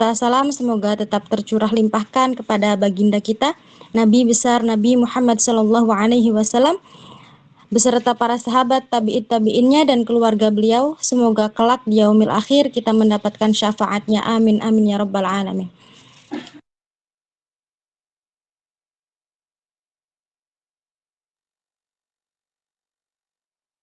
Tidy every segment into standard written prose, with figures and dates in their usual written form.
Salam semoga tetap tercurah limpahkan kepada baginda kita, Nabi besar Nabi Muhammad Shallallahu Alaihi Wasallam, beserta para sahabat, tabi'in tabi'innya dan keluarga beliau. Semoga kelak di yaumil akhir kita mendapatkan syafaatnya. Amin amin ya rabbal alamin.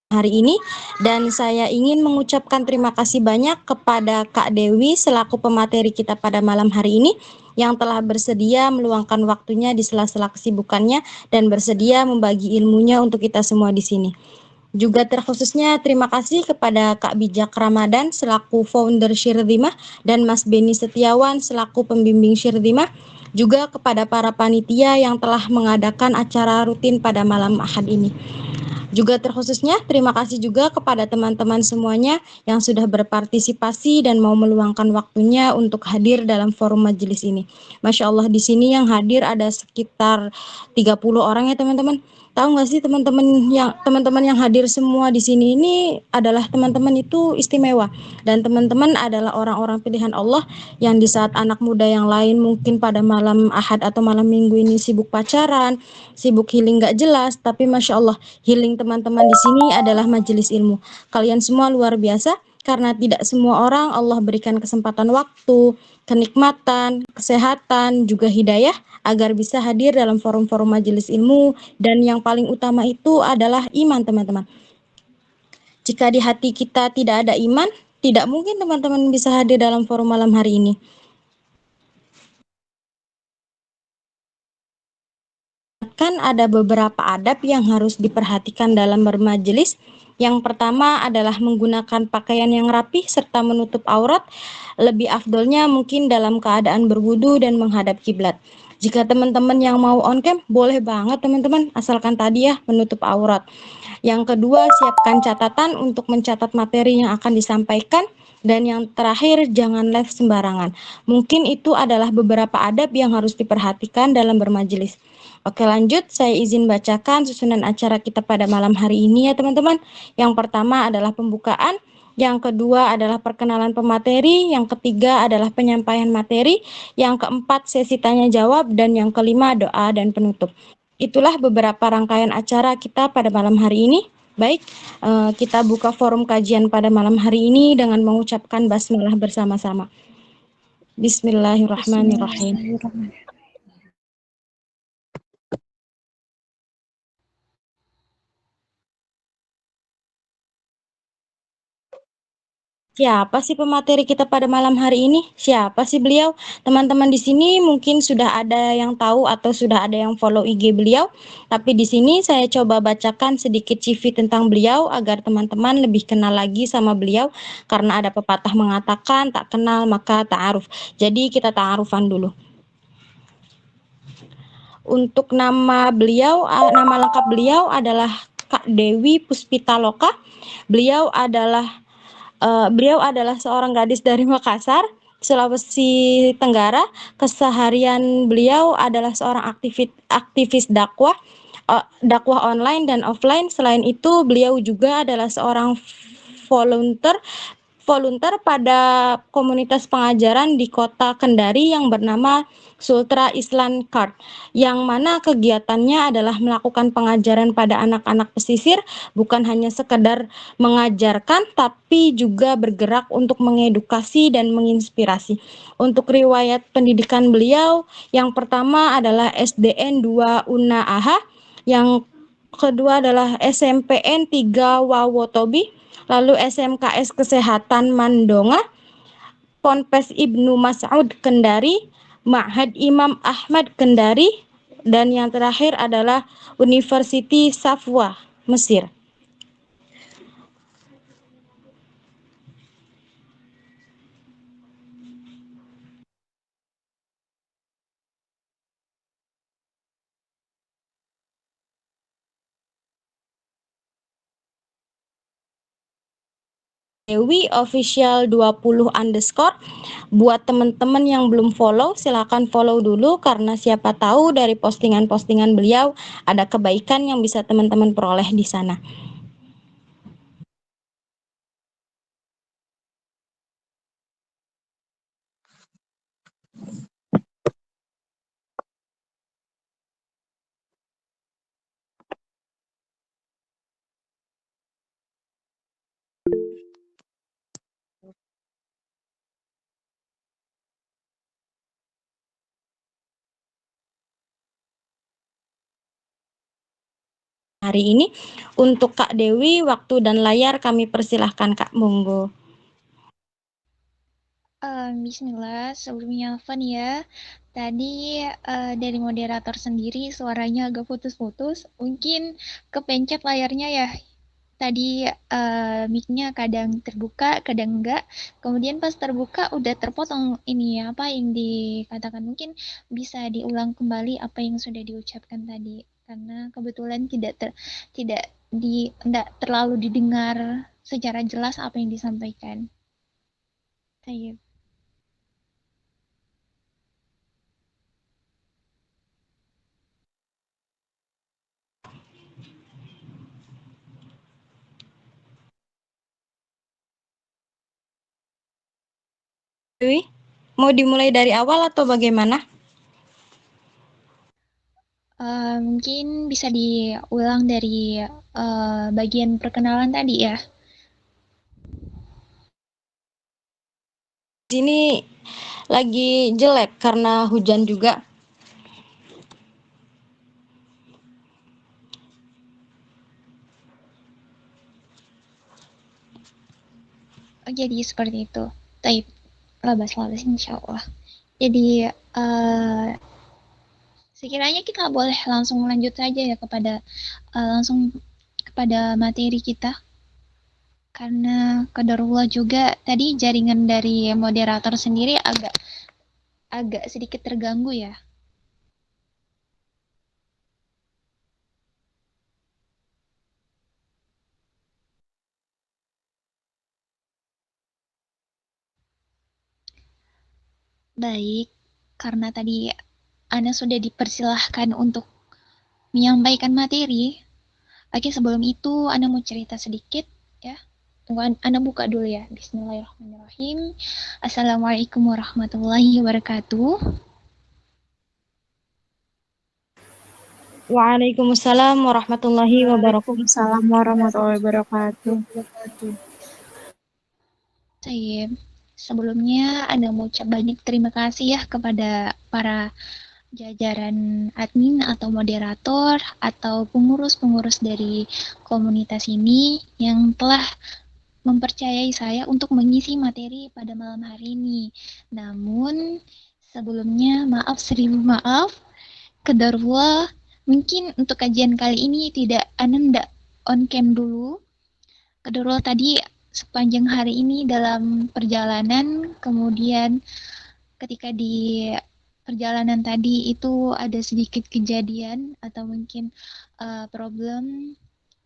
Hari ini, dan saya ingin mengucapkan terima kasih banyak kepada Kak Dewi selaku pemateri kita pada malam hari ini yang telah bersedia meluangkan waktunya di sela-sela kesibukannya dan bersedia membagi ilmunya untuk kita semua di sini. Juga terkhususnya terima kasih kepada Kak Bijak Ramadan selaku founder Syirdimah dan Mas Beni Setiawan selaku pembimbing Syirdimah, juga kepada para panitia yang telah mengadakan acara rutin pada malam Ahad ini. Juga terkhususnya terima kasih juga kepada teman-teman semuanya yang sudah berpartisipasi dan mau meluangkan waktunya untuk hadir dalam forum majelis ini. Masya Allah, di sini yang hadir ada sekitar 30 orang ya teman-teman. Tahu nggak sih teman-teman yang hadir semua di sini ini adalah teman-teman itu istimewa, dan teman-teman adalah orang-orang pilihan Allah yang di saat anak muda yang lain mungkin pada malam Ahad atau malam Minggu ini sibuk pacaran, sibuk healing nggak jelas, tapi Masya Allah, healing teman-teman di sini adalah majelis ilmu. Kalian semua luar biasa karena tidak semua orang Allah berikan kesempatan waktu, kenikmatan, kesehatan, juga hidayah agar bisa hadir dalam forum-forum majelis ilmu, dan yang paling utama itu adalah iman teman-teman. Jika di hati kita tidak ada iman, tidak mungkin teman-teman bisa hadir dalam forum malam hari ini. Kan ada beberapa adab yang harus diperhatikan dalam bermajelis. Yang pertama adalah menggunakan pakaian yang rapi serta menutup aurat. Lebih afdolnya mungkin dalam keadaan berwudu dan menghadap kiblat. Jika teman-teman yang mau on cam, boleh banget teman-teman, asalkan tadi ya menutup aurat. Yang kedua, siapkan catatan untuk mencatat materi yang akan disampaikan. Dan yang terakhir, jangan live sembarangan. Mungkin itu adalah beberapa adab yang harus diperhatikan dalam bermajelis. Oke, lanjut, saya izin bacakan susunan acara kita pada malam hari ini ya teman-teman. Yang pertama adalah pembukaan, yang kedua adalah perkenalan pemateri, yang ketiga adalah penyampaian materi, yang keempat sesi tanya jawab, dan yang kelima doa dan penutup. Itulah beberapa rangkaian acara kita pada malam hari ini. Baik, kita buka forum kajian pada malam hari ini dengan mengucapkan basmalah bersama-sama. Bismillahirrahmanirrahim. Siapa sih pemateri kita pada malam hari ini? Siapa sih beliau? Teman-teman di sini mungkin sudah ada yang tahu atau sudah ada yang follow IG beliau, tapi di sini saya coba bacakan sedikit CV tentang beliau agar teman-teman lebih kenal lagi sama beliau, karena ada pepatah mengatakan tak kenal maka ta'aruf. Jadi kita ta'arufan dulu. Untuk nama beliau, nama lengkap beliau adalah Kak Dewi Puspitaloka. Beliau adalah seorang gadis dari Makassar, Sulawesi Tenggara. Keseharian beliau adalah seorang aktivis dakwah online dan offline. Selain itu, beliau juga adalah seorang volunteer volunteer pada komunitas pengajaran di kota Kendari yang bernama Sultra Island Card, yang mana kegiatannya adalah melakukan pengajaran pada anak-anak pesisir, bukan hanya sekedar mengajarkan, tapi juga bergerak untuk mengedukasi dan menginspirasi. Untuk riwayat pendidikan beliau, yang pertama adalah SDN 2 Una AH, yang kedua adalah SMPN 3 Wawotobi, lalu SMKS Kesehatan Mandonga, Ponpes Ibnu Mas'ud Kendari, Ma'had Imam Ahmad Kendari, dan yang terakhir adalah University Safwa, Mesir. Dewi Official 20_. Buat teman-teman yang belum follow, silakan follow dulu, karena siapa tahu dari postingan-postingan beliau ada kebaikan yang bisa teman-teman peroleh di sana. hari ini. Untuk Kak Dewi, waktu dan layar kami persilahkan Kak, monggo. Bismillah, sebelumnya Van ya. Tadi dari moderator sendiri suaranya agak putus-putus. Mungkin kepencet layarnya ya. Tadi mic-nya kadang terbuka, kadang enggak. Kemudian pas terbuka udah terpotong ini ya, apa yang dikatakan. Mungkin bisa diulang kembali apa yang sudah diucapkan tadi. Karena kebetulan tidak terlalu didengar secara jelas apa yang disampaikan. Saya Dewi, mau dimulai dari awal atau bagaimana? Mungkin bisa diulang dari bagian perkenalan tadi ya. Di sini lagi jelek karena hujan juga. Oh, jadi seperti itu. Taib, labas-labas insya Allah. Jadi sekiranya kita boleh langsung lanjut saja ya langsung kepada materi kita. Karena qadarullah juga tadi jaringan dari moderator sendiri agak agak sedikit terganggu ya. Baik, karena tadi Ana sudah dipersilahkan untuk menyampaikan materi. Oke, sebelum itu Ana mau cerita sedikit ya. Tunggu, Ana buka dulu ya. Bismillahirrahmanirrahim. Assalamualaikum warahmatullahi wabarakatuh. Waalaikumsalam warahmatullahi wabarakatuh. Waalaikumsalam warahmatullahi wabarakatuh. Saya sebelumnya Ana mau ucap banyak terima kasih ya kepada para jajaran admin atau moderator atau pengurus-pengurus dari komunitas ini yang telah mempercayai saya untuk mengisi materi pada malam hari ini. Namun sebelumnya maaf seribu maaf, kedarullah mungkin untuk kajian kali ini tidak Ananda on cam dulu. Kedarullah tadi sepanjang hari ini dalam perjalanan, kemudian ketika di perjalanan tadi itu ada sedikit kejadian atau mungkin problem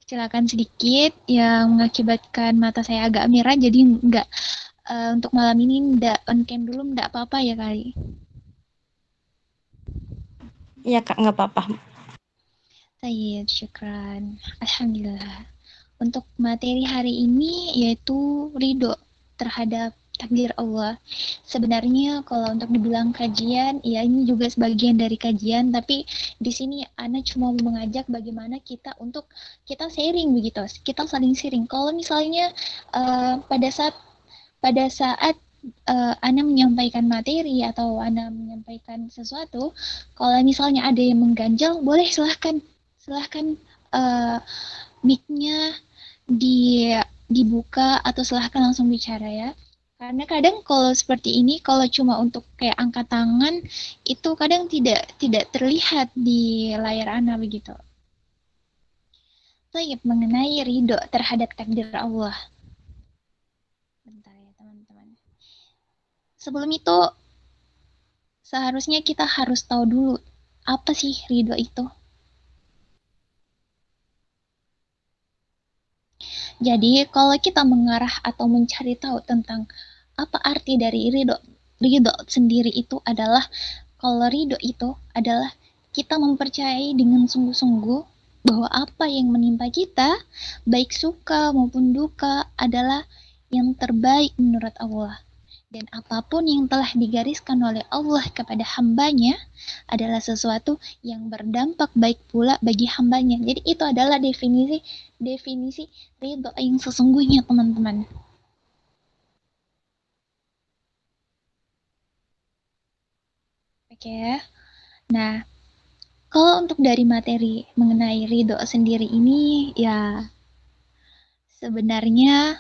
kecelakaan sedikit yang mengakibatkan mata saya agak merah jadi nggak untuk malam ini nggak on cam dulu nggak apa-apa ya kali. Iya Kak, nggak apa-apa. Baik, syukran. Alhamdulillah. Untuk materi hari ini yaitu ridho terhadap takdir Allah. Sebenarnya kalau untuk dibilang kajian, ya ini juga sebagian dari kajian, tapi di sini Ana cuma mengajak bagaimana kita untuk kita sharing begitu, kita saling sharing. Kalau misalnya uh, pada saat pada saat Ana menyampaikan materi atau Ana menyampaikan sesuatu, kalau misalnya ada yang mengganjal, boleh silahkan silahkan uh, mic-nya di dibuka atau silahkan langsung bicara ya. Karena kadang kalau seperti ini, kalau cuma untuk kayak angkat tangan, itu kadang tidak tidak terlihat di layar Ana begitu. Baik, mengenai ridho terhadap takdir Allah. Bentar ya teman-teman. Sebelum itu, seharusnya kita harus tahu dulu apa sih ridho itu. Jadi kalau kita mengarah atau mencari tahu tentang apa arti dari ridho, ridho sendiri itu adalah kalau ridho itu adalah kita mempercayai dengan sungguh-sungguh bahwa apa yang menimpa kita, baik suka maupun duka, adalah yang terbaik menurut Allah. Dan apapun yang telah digariskan oleh Allah kepada hambanya adalah sesuatu yang berdampak baik pula bagi hambanya. Jadi itu adalah definisi definisi ridho yang sesungguhnya teman-teman. Oke ya. Nah, Kalau untuk dari materi mengenai ridho sendiri ini, ya sebenarnya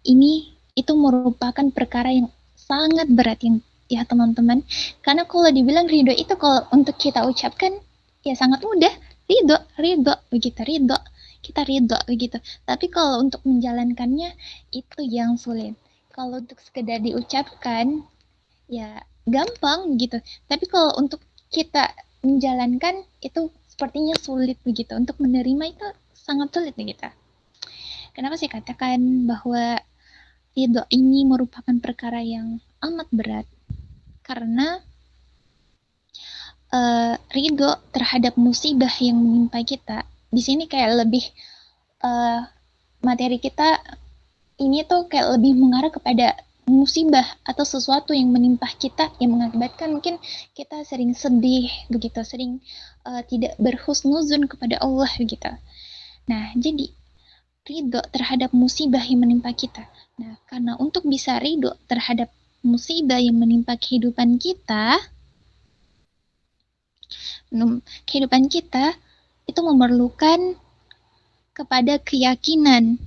ini itu merupakan perkara yang sangat berat yang ya teman-teman. Karena kalau dibilang ridho itu kalau untuk kita ucapkan ya sangat mudah, ridho, ridho, begitu ridho, kita ridho begitu. Tapi kalau untuk menjalankannya itu yang sulit. Kalau untuk sekedar diucapkan ya gampang gitu. Tapi kalau untuk kita menjalankan itu sepertinya sulit begitu. Untuk menerima itu sangat sulit begitu. Kenapa saya katakan bahwa ridho ini merupakan perkara yang amat berat? Karena ridho terhadap musibah yang menimpa kita, di sini kayak lebih materi kita ini tuh kayak lebih mengarah kepada musibah atau sesuatu yang menimpa kita yang mengakibatkan mungkin kita sering sedih begitu, sering tidak berhusnuzon kepada Allah begitu. Nah, jadi ridho terhadap musibah yang menimpa kita. Nah, karena untuk bisa ridho terhadap musibah yang menimpa kehidupan kita itu memerlukan kepada keyakinan.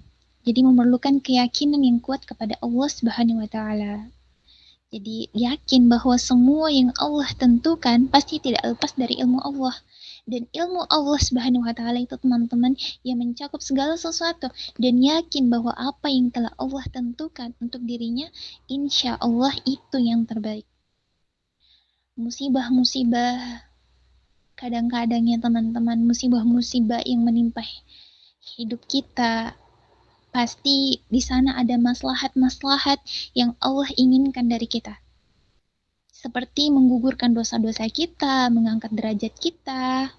Jadi memerlukan keyakinan yang kuat kepada Allah Subhanahu wa taala. Jadi yakin bahwa semua yang Allah tentukan pasti tidak lepas dari ilmu Allah. Dan ilmu Allah Subhanahu wa taala itu teman-teman yang mencakup segala sesuatu dan yakin bahwa apa yang telah Allah tentukan untuk dirinya insya Allah itu yang terbaik. Musibah-musibah kadang-kadang ya teman-teman, musibah-musibah yang menimpa hidup kita pasti di sana ada maslahat-maslahat yang Allah inginkan dari kita. Seperti menggugurkan dosa-dosa kita, mengangkat derajat kita.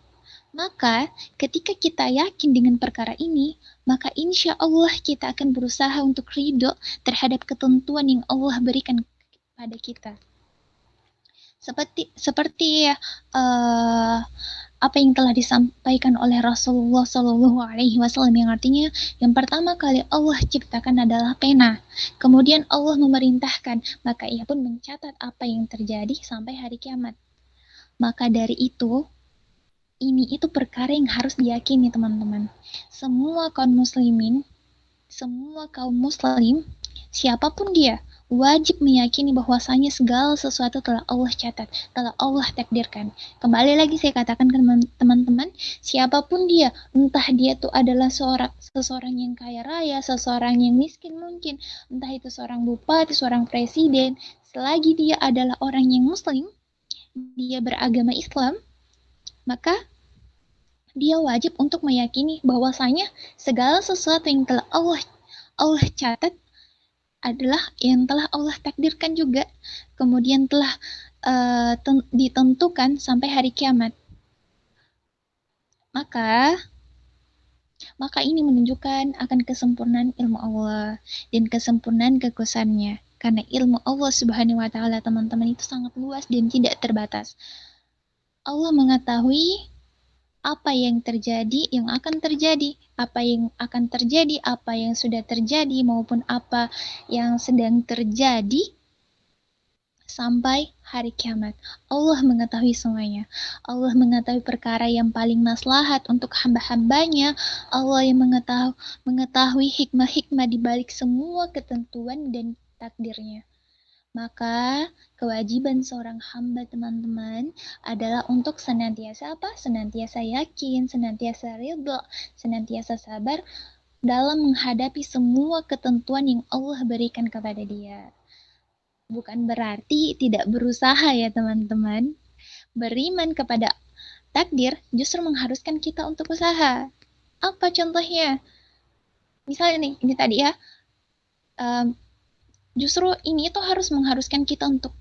Maka ketika kita yakin dengan perkara ini, maka insya Allah kita akan berusaha untuk ridho terhadap ketentuan yang Allah berikan kepada kita. Seperti apa yang telah disampaikan oleh Rasulullah Shallallahu Alaihi Wasallam yang artinya yang pertama kali Allah ciptakan adalah pena, kemudian Allah memerintahkan, maka ia pun mencatat apa yang terjadi sampai hari kiamat. Maka dari itu, ini itu perkara yang harus diyakini teman-teman. Semua kaum muslim, siapapun dia, wajib meyakini bahwasanya segala sesuatu telah Allah catat, telah Allah takdirkan. Kembali lagi saya katakan ke teman-teman, siapapun dia, entah dia tuh adalah seseorang yang kaya raya, seseorang yang miskin mungkin, entah itu seorang bupati, seorang presiden, selagi dia adalah orang yang muslim, dia beragama Islam, maka dia wajib untuk meyakini bahwasanya segala sesuatu yang telah Allah catat adalah yang telah Allah takdirkan juga, kemudian telah ditentukan sampai hari kiamat. Maka ini menunjukkan akan kesempurnaan ilmu Allah dan kesempurnaan kekuasaannya. Karena ilmu Allah Subhanahu wa taala teman-teman itu sangat luas dan tidak terbatas. Allah mengetahui apa yang terjadi, yang akan terjadi, apa yang akan terjadi, apa yang sudah terjadi, maupun apa yang sedang terjadi sampai hari kiamat. Allah mengetahui semuanya. Allah mengetahui perkara yang paling maslahat untuk hamba-hambanya. Allah yang mengetahui hikmah-hikmah di balik semua ketentuan dan takdirnya. Maka kewajiban seorang hamba teman-teman adalah untuk senantiasa apa? Senantiasa yakin, senantiasa ridho, senantiasa sabar dalam menghadapi semua ketentuan yang Allah berikan kepada dia. Bukan berarti tidak berusaha ya teman-teman. Beriman kepada takdir justru mengharuskan kita untuk usaha. Apa contohnya? Misalnya nih, ini tadi ya, justru ini tuh mengharuskan kita untuk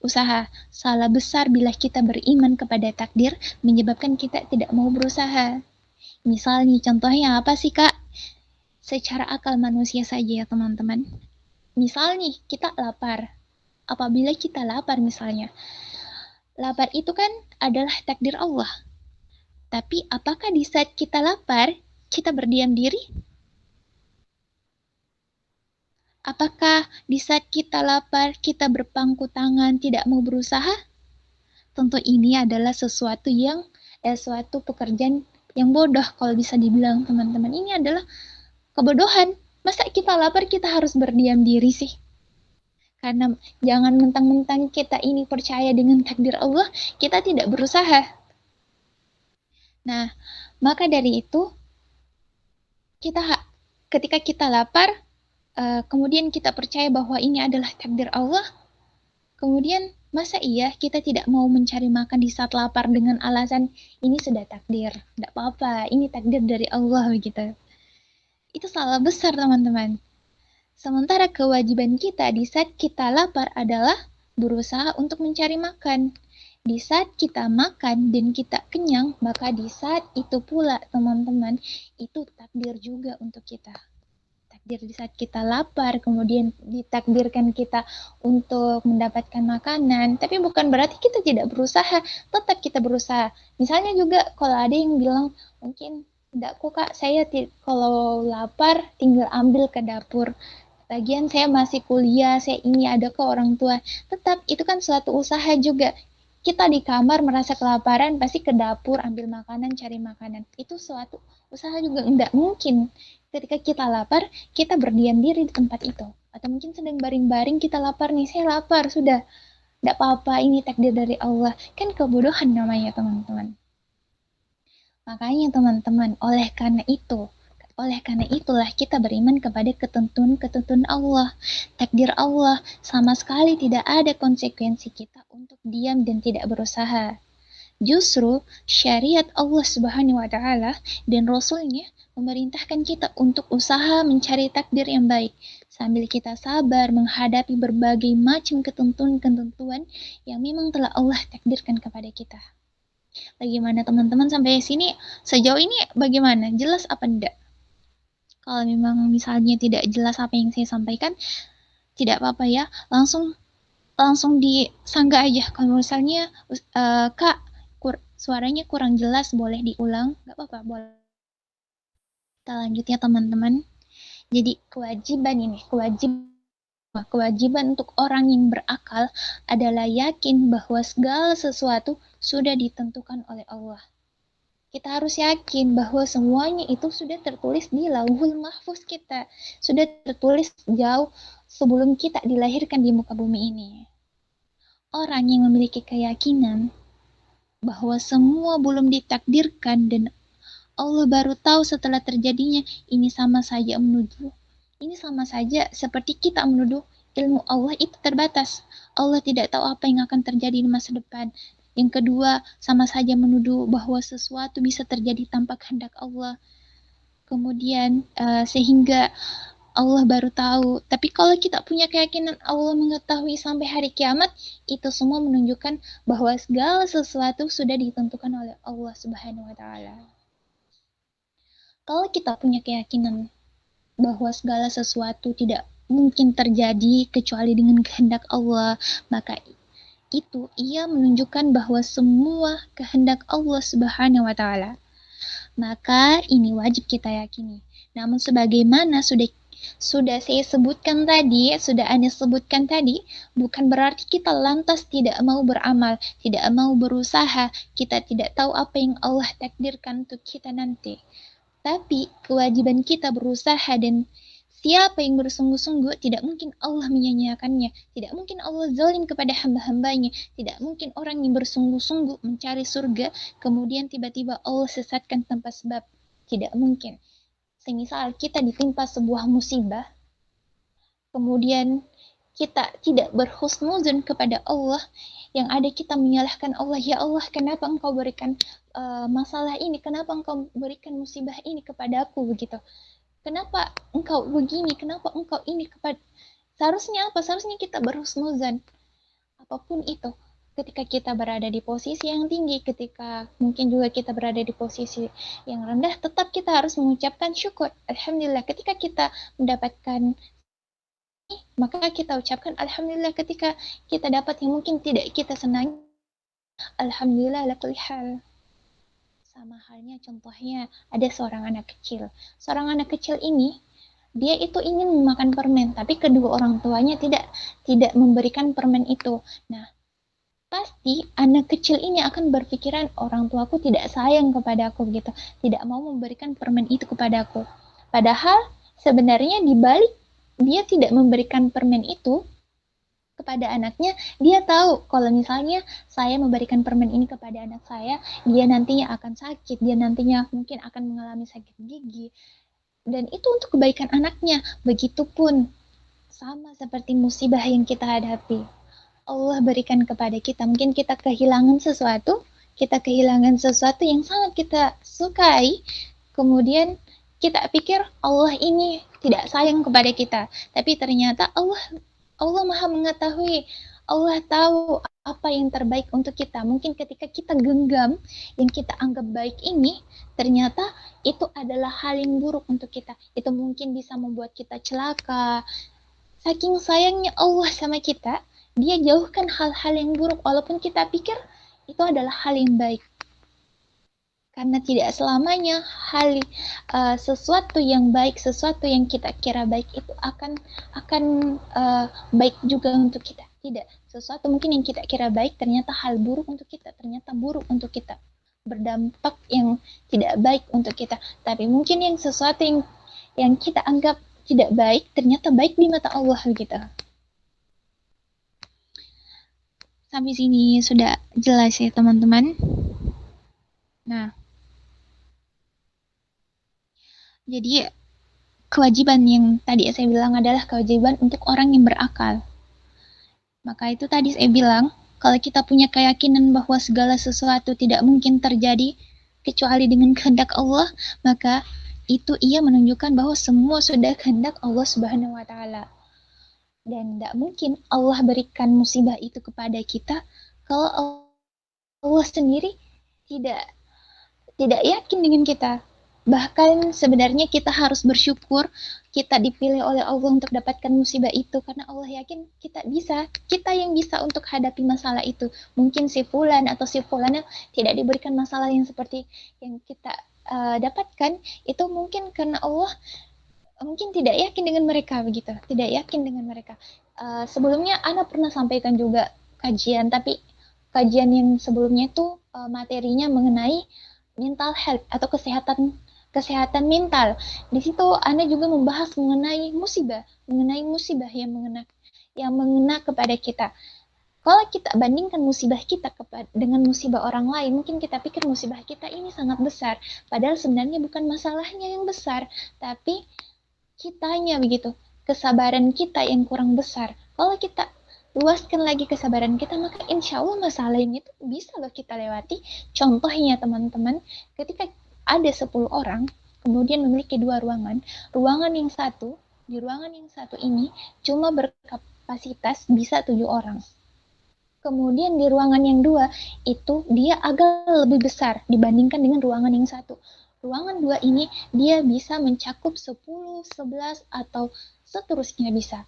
usaha. Salah besar bila kita beriman kepada takdir menyebabkan kita tidak mau berusaha. Misal nih, contohnya apa sih Kak? Secara akal manusia saja ya teman-teman. Misal nih, kita lapar. Apabila kita lapar misalnya, lapar itu kan adalah takdir Allah. Tapi apakah di saat kita lapar, kita berdiam diri? Apakah di saat kita lapar, kita berpangku tangan, tidak mau berusaha? Tentu ini adalah sesuatu yang suatu pekerjaan yang bodoh kalau bisa dibilang teman-teman. Ini adalah kebodohan. Masa kita lapar kita harus berdiam diri sih? Karena jangan mentang-mentang kita ini percaya dengan takdir Allah, kita tidak berusaha. Nah, maka dari itu, ketika kita lapar, kemudian kita percaya bahwa ini adalah takdir Allah, kemudian masa iya kita tidak mau mencari makan di saat lapar dengan alasan ini sudah takdir, tidak apa-apa, ini takdir dari Allah begitu. Itu salah besar teman-teman. Sementara kewajiban kita di saat kita lapar adalah berusaha untuk mencari makan. Di saat kita makan dan kita kenyang, maka di saat itu pula teman-teman, itu takdir juga untuk kita. Takdir di saat kita lapar, kemudian ditakdirkan kita untuk mendapatkan makanan. Tapi bukan berarti kita tidak berusaha, tetap kita berusaha. Misalnya juga kalau ada yang bilang, mungkin tidak kok kak, saya kalau lapar tinggal ambil ke dapur. Lagian saya masih kuliah, saya ini ada ke orang tua. Tetap, itu kan suatu usaha juga. Kita di kamar merasa kelaparan, pasti ke dapur ambil makanan, cari makanan. Itu suatu usaha juga. Enggak mungkin ketika kita lapar, kita berdiam diri di tempat itu. Atau mungkin sedang baring-baring, kita lapar nih, saya lapar, sudah. Enggak apa-apa, ini takdir dari Allah. Kan kebodohan namanya teman-teman. Makanya teman-teman, oleh karena itulah kita beriman kepada ketentuan Allah, takdir Allah. Sama sekali tidak ada konsekuensi kita untuk diam dan tidak berusaha. Justru syariat Allah Subhanahu wa taala dan Rasulnya memerintahkan kita untuk usaha mencari takdir yang baik sambil kita sabar menghadapi berbagai macam ketentuan-ketentuan yang memang telah Allah takdirkan kepada kita. Bagaimana teman-teman sampai sini? Sejauh ini bagaimana? Jelas apa enggak? Kalau memang misalnya tidak jelas apa yang saya sampaikan, tidak apa-apa ya, langsung disanggah aja. Kalau misalnya Kak, suaranya kurang jelas, boleh diulang, nggak apa-apa, boleh. Kita lanjut ya teman-teman. Jadi kewajiban untuk orang yang berakal adalah yakin bahwa segala sesuatu sudah ditentukan oleh Allah. Kita harus yakin bahwa semuanya itu sudah tertulis di Lauhul Mahfuz kita. Sudah tertulis jauh sebelum kita dilahirkan di muka bumi ini. Orang yang memiliki keyakinan bahwa semua belum ditakdirkan dan Allah baru tahu setelah terjadinya, ini sama saja seperti kita menuduh ilmu Allah itu terbatas. Allah tidak tahu apa yang akan terjadi di masa depan. Yang kedua, sama saja menuduh bahwa sesuatu bisa terjadi tanpa kehendak Allah. Kemudian sehingga Allah baru tahu. Tapi kalau kita punya keyakinan Allah mengetahui sampai hari kiamat, itu semua menunjukkan bahwa segala sesuatu sudah ditentukan oleh Allah Subhanahu wa taala. Kalau kita punya keyakinan bahwa segala sesuatu tidak mungkin terjadi kecuali dengan kehendak Allah, maka itu ia menunjukkan bahwa semua kehendak Allah Subhanahu wa taala. Maka ini wajib kita yakini. Namun sebagaimana sudah saya sebutkan tadi, bukan berarti kita lantas tidak mau beramal, tidak mau berusaha, kita tidak tahu apa yang Allah takdirkan untuk kita nanti. Tapi kewajiban kita berusaha, dan siapa yang bersungguh-sungguh, tidak mungkin Allah menyia-nyiakannya. Tidak mungkin Allah zalim kepada hamba-hambanya. Tidak mungkin orang yang bersungguh-sungguh mencari surga, kemudian tiba-tiba Allah sesatkan tanpa sebab. Tidak mungkin. Semisal kita ditimpa sebuah musibah, kemudian kita tidak berhusnuzon kepada Allah, yang ada kita menyalahkan Allah. Ya Allah, kenapa engkau berikan masalah ini? Kenapa engkau berikan musibah ini kepadaku begitu? Kenapa engkau begini? Kenapa engkau ini kepada? Seharusnya apa? Seharusnya kita berhusnuzan. Apapun itu. Ketika kita berada di posisi yang tinggi, ketika mungkin juga kita berada di posisi yang rendah, tetap kita harus mengucapkan syukur. Alhamdulillah. Ketika kita mendapatkan, maka kita ucapkan Alhamdulillah. Ketika kita dapat yang mungkin tidak kita senangi, Alhamdulillah ala kulli hal. Sama halnya contohnya ada seorang anak kecil. Seorang anak kecil ini dia itu ingin memakan permen, tapi kedua orang tuanya tidak memberikan permen itu. Nah, pasti anak kecil ini akan berpikiran orang tuaku tidak sayang kepada aku gitu, tidak mau memberikan permen itu kepada aku. Padahal sebenarnya di balik dia tidak memberikan permen itu kepada anaknya, dia tahu kalau misalnya saya memberikan permen ini kepada anak saya, dia nantinya akan sakit, dia nantinya mungkin akan mengalami sakit gigi. Dan itu untuk kebaikan anaknya. Begitupun sama seperti musibah yang kita hadapi. Allah berikan kepada kita. Mungkin kita kehilangan sesuatu yang sangat kita sukai, kemudian kita pikir Allah ini tidak sayang kepada kita. Tapi ternyata Allah Maha mengetahui. Allah tahu apa yang terbaik untuk kita. Mungkin ketika kita genggam yang kita anggap baik ini, ternyata itu adalah hal yang buruk untuk kita. Itu mungkin bisa membuat kita celaka. Saking sayangnya Allah sama kita, dia jauhkan hal-hal yang buruk walaupun kita pikir itu adalah hal yang baik. Karena tidak selamanya sesuatu yang baik, sesuatu yang kita kira baik itu akan baik juga untuk kita. Tidak, sesuatu mungkin yang kita kira baik ternyata hal buruk untuk kita, ternyata buruk untuk kita, berdampak yang tidak baik untuk kita. Tapi mungkin yang sesuatu yang kita anggap tidak baik ternyata baik di mata Allah gitu. Sampai sini sudah jelas ya teman-teman. Nah, jadi kewajiban yang tadi saya bilang adalah kewajiban untuk orang yang berakal. Maka itu tadi saya bilang, kalau kita punya keyakinan bahwa segala sesuatu tidak mungkin terjadi kecuali dengan kehendak Allah, maka itu ia menunjukkan bahwa semua sudah kehendak Allah Subhanahu wa taala. Dan tidak mungkin Allah berikan musibah itu kepada kita kalau Allah sendiri tidak yakin dengan kita. Bahkan sebenarnya kita harus bersyukur kita dipilih oleh Allah untuk dapatkan musibah itu, karena Allah yakin kita yang bisa untuk hadapi masalah itu. Mungkin si fulan atau si fulana tidak diberikan masalah yang seperti yang kita dapatkan, itu mungkin karena Allah mungkin tidak yakin dengan mereka begitu, tidak yakin dengan mereka. Sebelumnya Ana pernah sampaikan juga kajian, tapi kajian yang sebelumnya itu materinya mengenai mental health atau kesehatan mental. Di situ Ana juga membahas mengenai musibah yang mengena kepada kita. Kalau kita bandingkan musibah kita dengan musibah orang lain, mungkin kita pikir musibah kita ini sangat besar, padahal sebenarnya bukan masalahnya yang besar, tapi kitanya begitu, kesabaran kita yang kurang besar. Kalau kita luaskan lagi kesabaran kita, maka insya Allah masalah ini tuh bisa loh kita lewati. Contohnya teman-teman, ketika ada 10 orang, kemudian memiliki 2 ruangan, di ruangan yang satu ini cuma berkapasitas bisa 7 orang. Kemudian di ruangan yang 2 itu dia agak lebih besar dibandingkan dengan ruangan yang satu. Ruangan 2 ini dia bisa mencakup 10, 11, atau seterusnya bisa.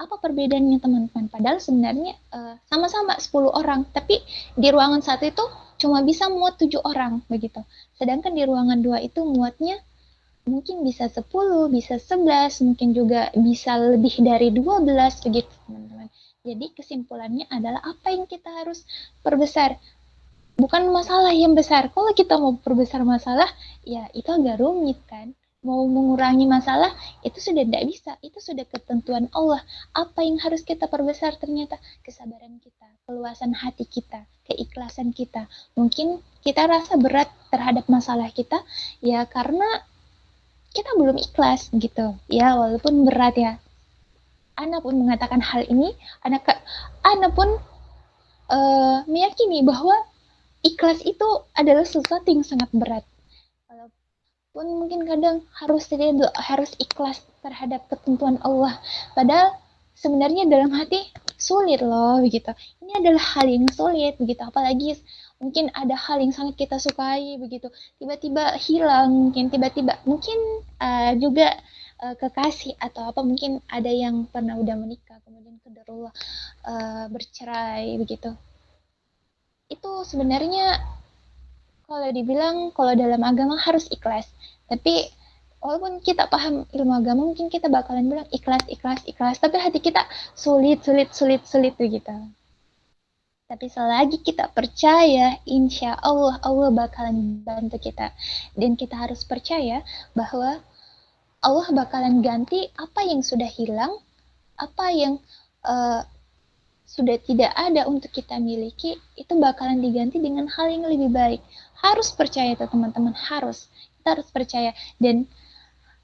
Apa perbedaannya teman-teman? Padahal sebenarnya sama-sama 10 orang, tapi di ruangan 1 itu cuma bisa muat 7 orang begitu. Sedangkan di ruangan 2 itu muatnya mungkin bisa 10, bisa 11, mungkin juga bisa lebih dari 12 begitu teman-teman. Jadi kesimpulannya adalah apa yang kita harus perbesar? Bukan masalah yang besar. Kalau kita mau perbesar masalah, ya itu agak rumit kan. Mau mengurangi masalah, itu sudah tidak bisa. Itu sudah ketentuan Allah. Apa yang harus kita perbesar ternyata? Kesabaran kita, keluasan hati kita, keikhlasan kita. Mungkin kita rasa berat terhadap masalah kita, ya karena kita belum ikhlas gitu. Ya walaupun berat ya. Ana pun mengatakan hal ini, Ana pun meyakini bahwa ikhlas itu adalah sesuatu yang sangat berat. Walaupun mungkin kadang harus ikhlas terhadap ketentuan Allah. Padahal sebenarnya dalam hati sulit loh begitu. Ini adalah hal yang sulit begitu. Apalagi mungkin ada hal yang sangat kita sukai begitu. Tiba-tiba hilang, mungkin juga kekasih atau apa, mungkin ada yang pernah udah menikah kemudian qadarullah bercerai begitu. Itu sebenarnya kalau dibilang kalau dalam agama harus ikhlas, tapi walaupun kita paham ilmu agama mungkin kita bakalan bilang ikhlas, tapi hati kita sulit begitu. Tapi selagi kita percaya, insya Allah Allah bakalan bantu kita. Dan kita harus percaya bahwa Allah bakalan ganti apa yang sudah hilang, apa yang uh, sudah tidak ada untuk kita miliki, itu bakalan diganti dengan hal yang lebih baik. Harus percaya tuh teman-teman, harus. Kita harus percaya. Dan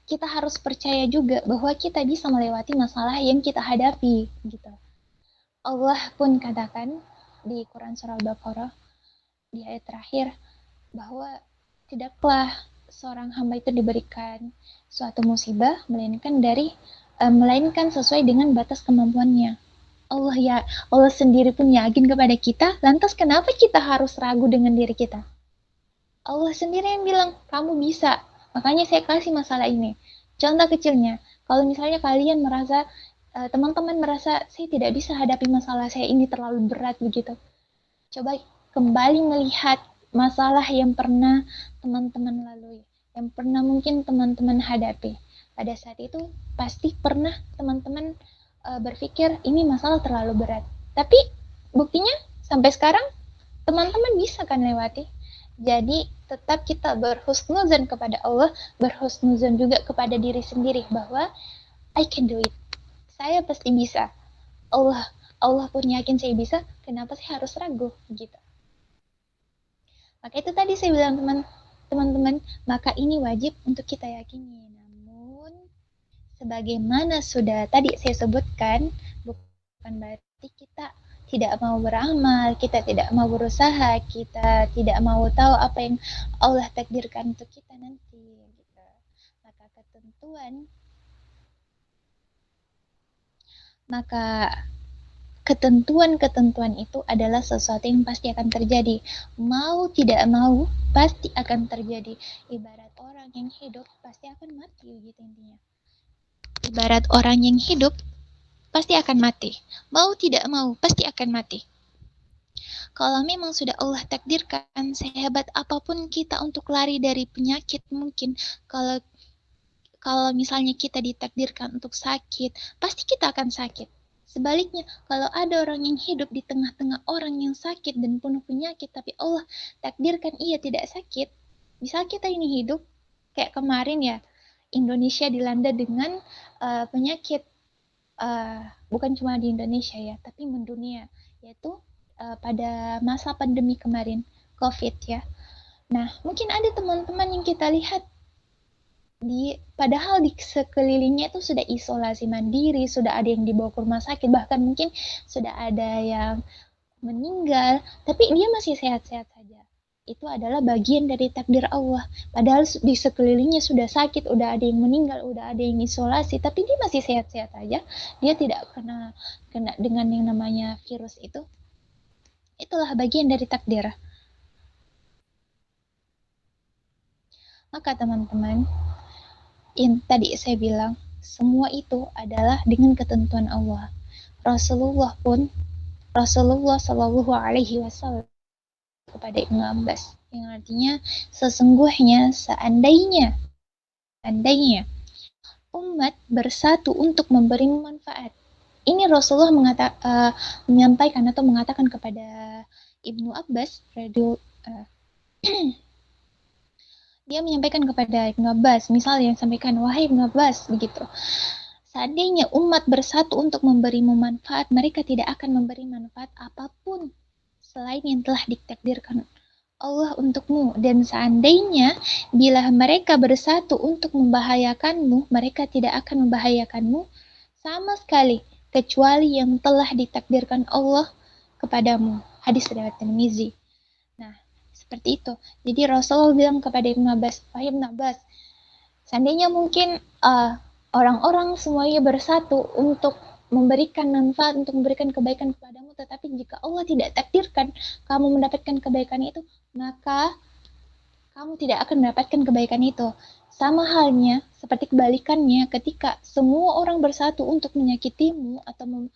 kita harus percaya juga bahwa kita bisa melewati masalah yang kita hadapi gitu. Allah pun katakan di Quran surah Al-Baqarah di ayat terakhir bahwa tidaklah seorang hamba itu diberikan suatu musibah melainkan sesuai dengan batas kemampuannya. Allah sendiri pun yakin kepada kita, lantas kenapa kita harus ragu dengan diri kita? Allah sendiri yang bilang, kamu bisa. Makanya saya kasih masalah ini. Contoh kecilnya, kalau misalnya kalian merasa, teman-teman merasa, saya tidak bisa hadapi masalah saya ini terlalu berat begitu. Coba kembali melihat masalah yang pernah teman-teman lalui, yang pernah mungkin teman-teman hadapi. Pada saat itu, pasti pernah teman-teman berpikir, ini masalah terlalu berat. Tapi, buktinya, sampai sekarang, teman-teman bisa kan lewati. Jadi tetap kita berhusnuzan kepada Allah, berhusnuzan juga kepada diri sendiri bahwa I can do it. Saya pasti bisa. Allah pun yakin saya bisa, kenapa saya harus ragu gitu. Maka itu tadi saya bilang teman-teman, maka ini wajib untuk kita yakini. Namun sebagaimana sudah tadi saya sebutkan, bukan berarti kita tidak mau beramal, kita tidak mau berusaha, kita tidak mau tahu apa yang Allah takdirkan untuk kita nanti. Gitu. Maka ketentuan itu adalah sesuatu yang pasti akan terjadi. Mau tidak mau, pasti akan terjadi. Ibarat orang yang hidup, pasti akan mati gitu intinya. Ibarat orang yang hidup, pasti akan mati. Mau tidak mau, pasti akan mati. Kalau memang sudah Allah takdirkan, sehebat apapun kita untuk lari dari penyakit mungkin, kalau misalnya kita ditakdirkan untuk sakit, pasti kita akan sakit. Sebaliknya, kalau ada orang yang hidup di tengah-tengah orang yang sakit dan penuh penyakit, tapi Allah takdirkan ia tidak sakit, misal kita ini hidup, kayak kemarin ya, Indonesia dilanda dengan penyakit, bukan cuma di Indonesia ya, tapi mendunia, yaitu pada masa pandemi kemarin, COVID ya. Nah, mungkin ada teman-teman yang kita lihat padahal di sekelilingnya itu sudah isolasi mandiri, sudah ada yang dibawa ke rumah sakit, bahkan mungkin sudah ada yang meninggal, tapi dia masih sehat-sehat saja. Itu adalah bagian dari takdir Allah. Padahal di sekelilingnya sudah sakit, udah ada yang meninggal, udah ada yang isolasi, tapi dia masih sehat-sehat saja. Dia tidak kena dengan yang namanya virus itu. Itulah bagian dari takdir. Maka teman-teman, yang tadi saya bilang, semua itu adalah dengan ketentuan Allah. Rasulullah Shallallahu Alaihi Wasallam kepada Ibnu Abbas, yang artinya sesungguhnya seandainya umat bersatu untuk memberi manfaat. Ini Rasulullah menyampaikan atau mengatakan kepada Ibnu Abbas, dia menyampaikan kepada Ibnu Abbas, misalnya yang sampaikan, wahai Ibnu Abbas, begitu. Seandainya umat bersatu untuk memberimu manfaat, mereka tidak akan memberi manfaat apapun selain yang telah ditakdirkan Allah untukmu. Dan seandainya bila mereka bersatu untuk membahayakanmu, mereka tidak akan membahayakanmu sama sekali, kecuali yang telah ditakdirkan Allah kepadamu. Hadis riwayat Tirmizi. Nah, seperti itu. Jadi Rasulullah bilang kepada Ibnu Abbas, wahai Ibnu Abbas, seandainya mungkin orang-orang semuanya bersatu untuk memberikan manfaat, untuk memberikan kebaikan kepadamu, tetapi jika Allah tidak takdirkan kamu mendapatkan kebaikan itu, maka kamu tidak akan mendapatkan kebaikan itu. Sama halnya, seperti kebalikannya, ketika semua orang bersatu untuk menyakitimu atau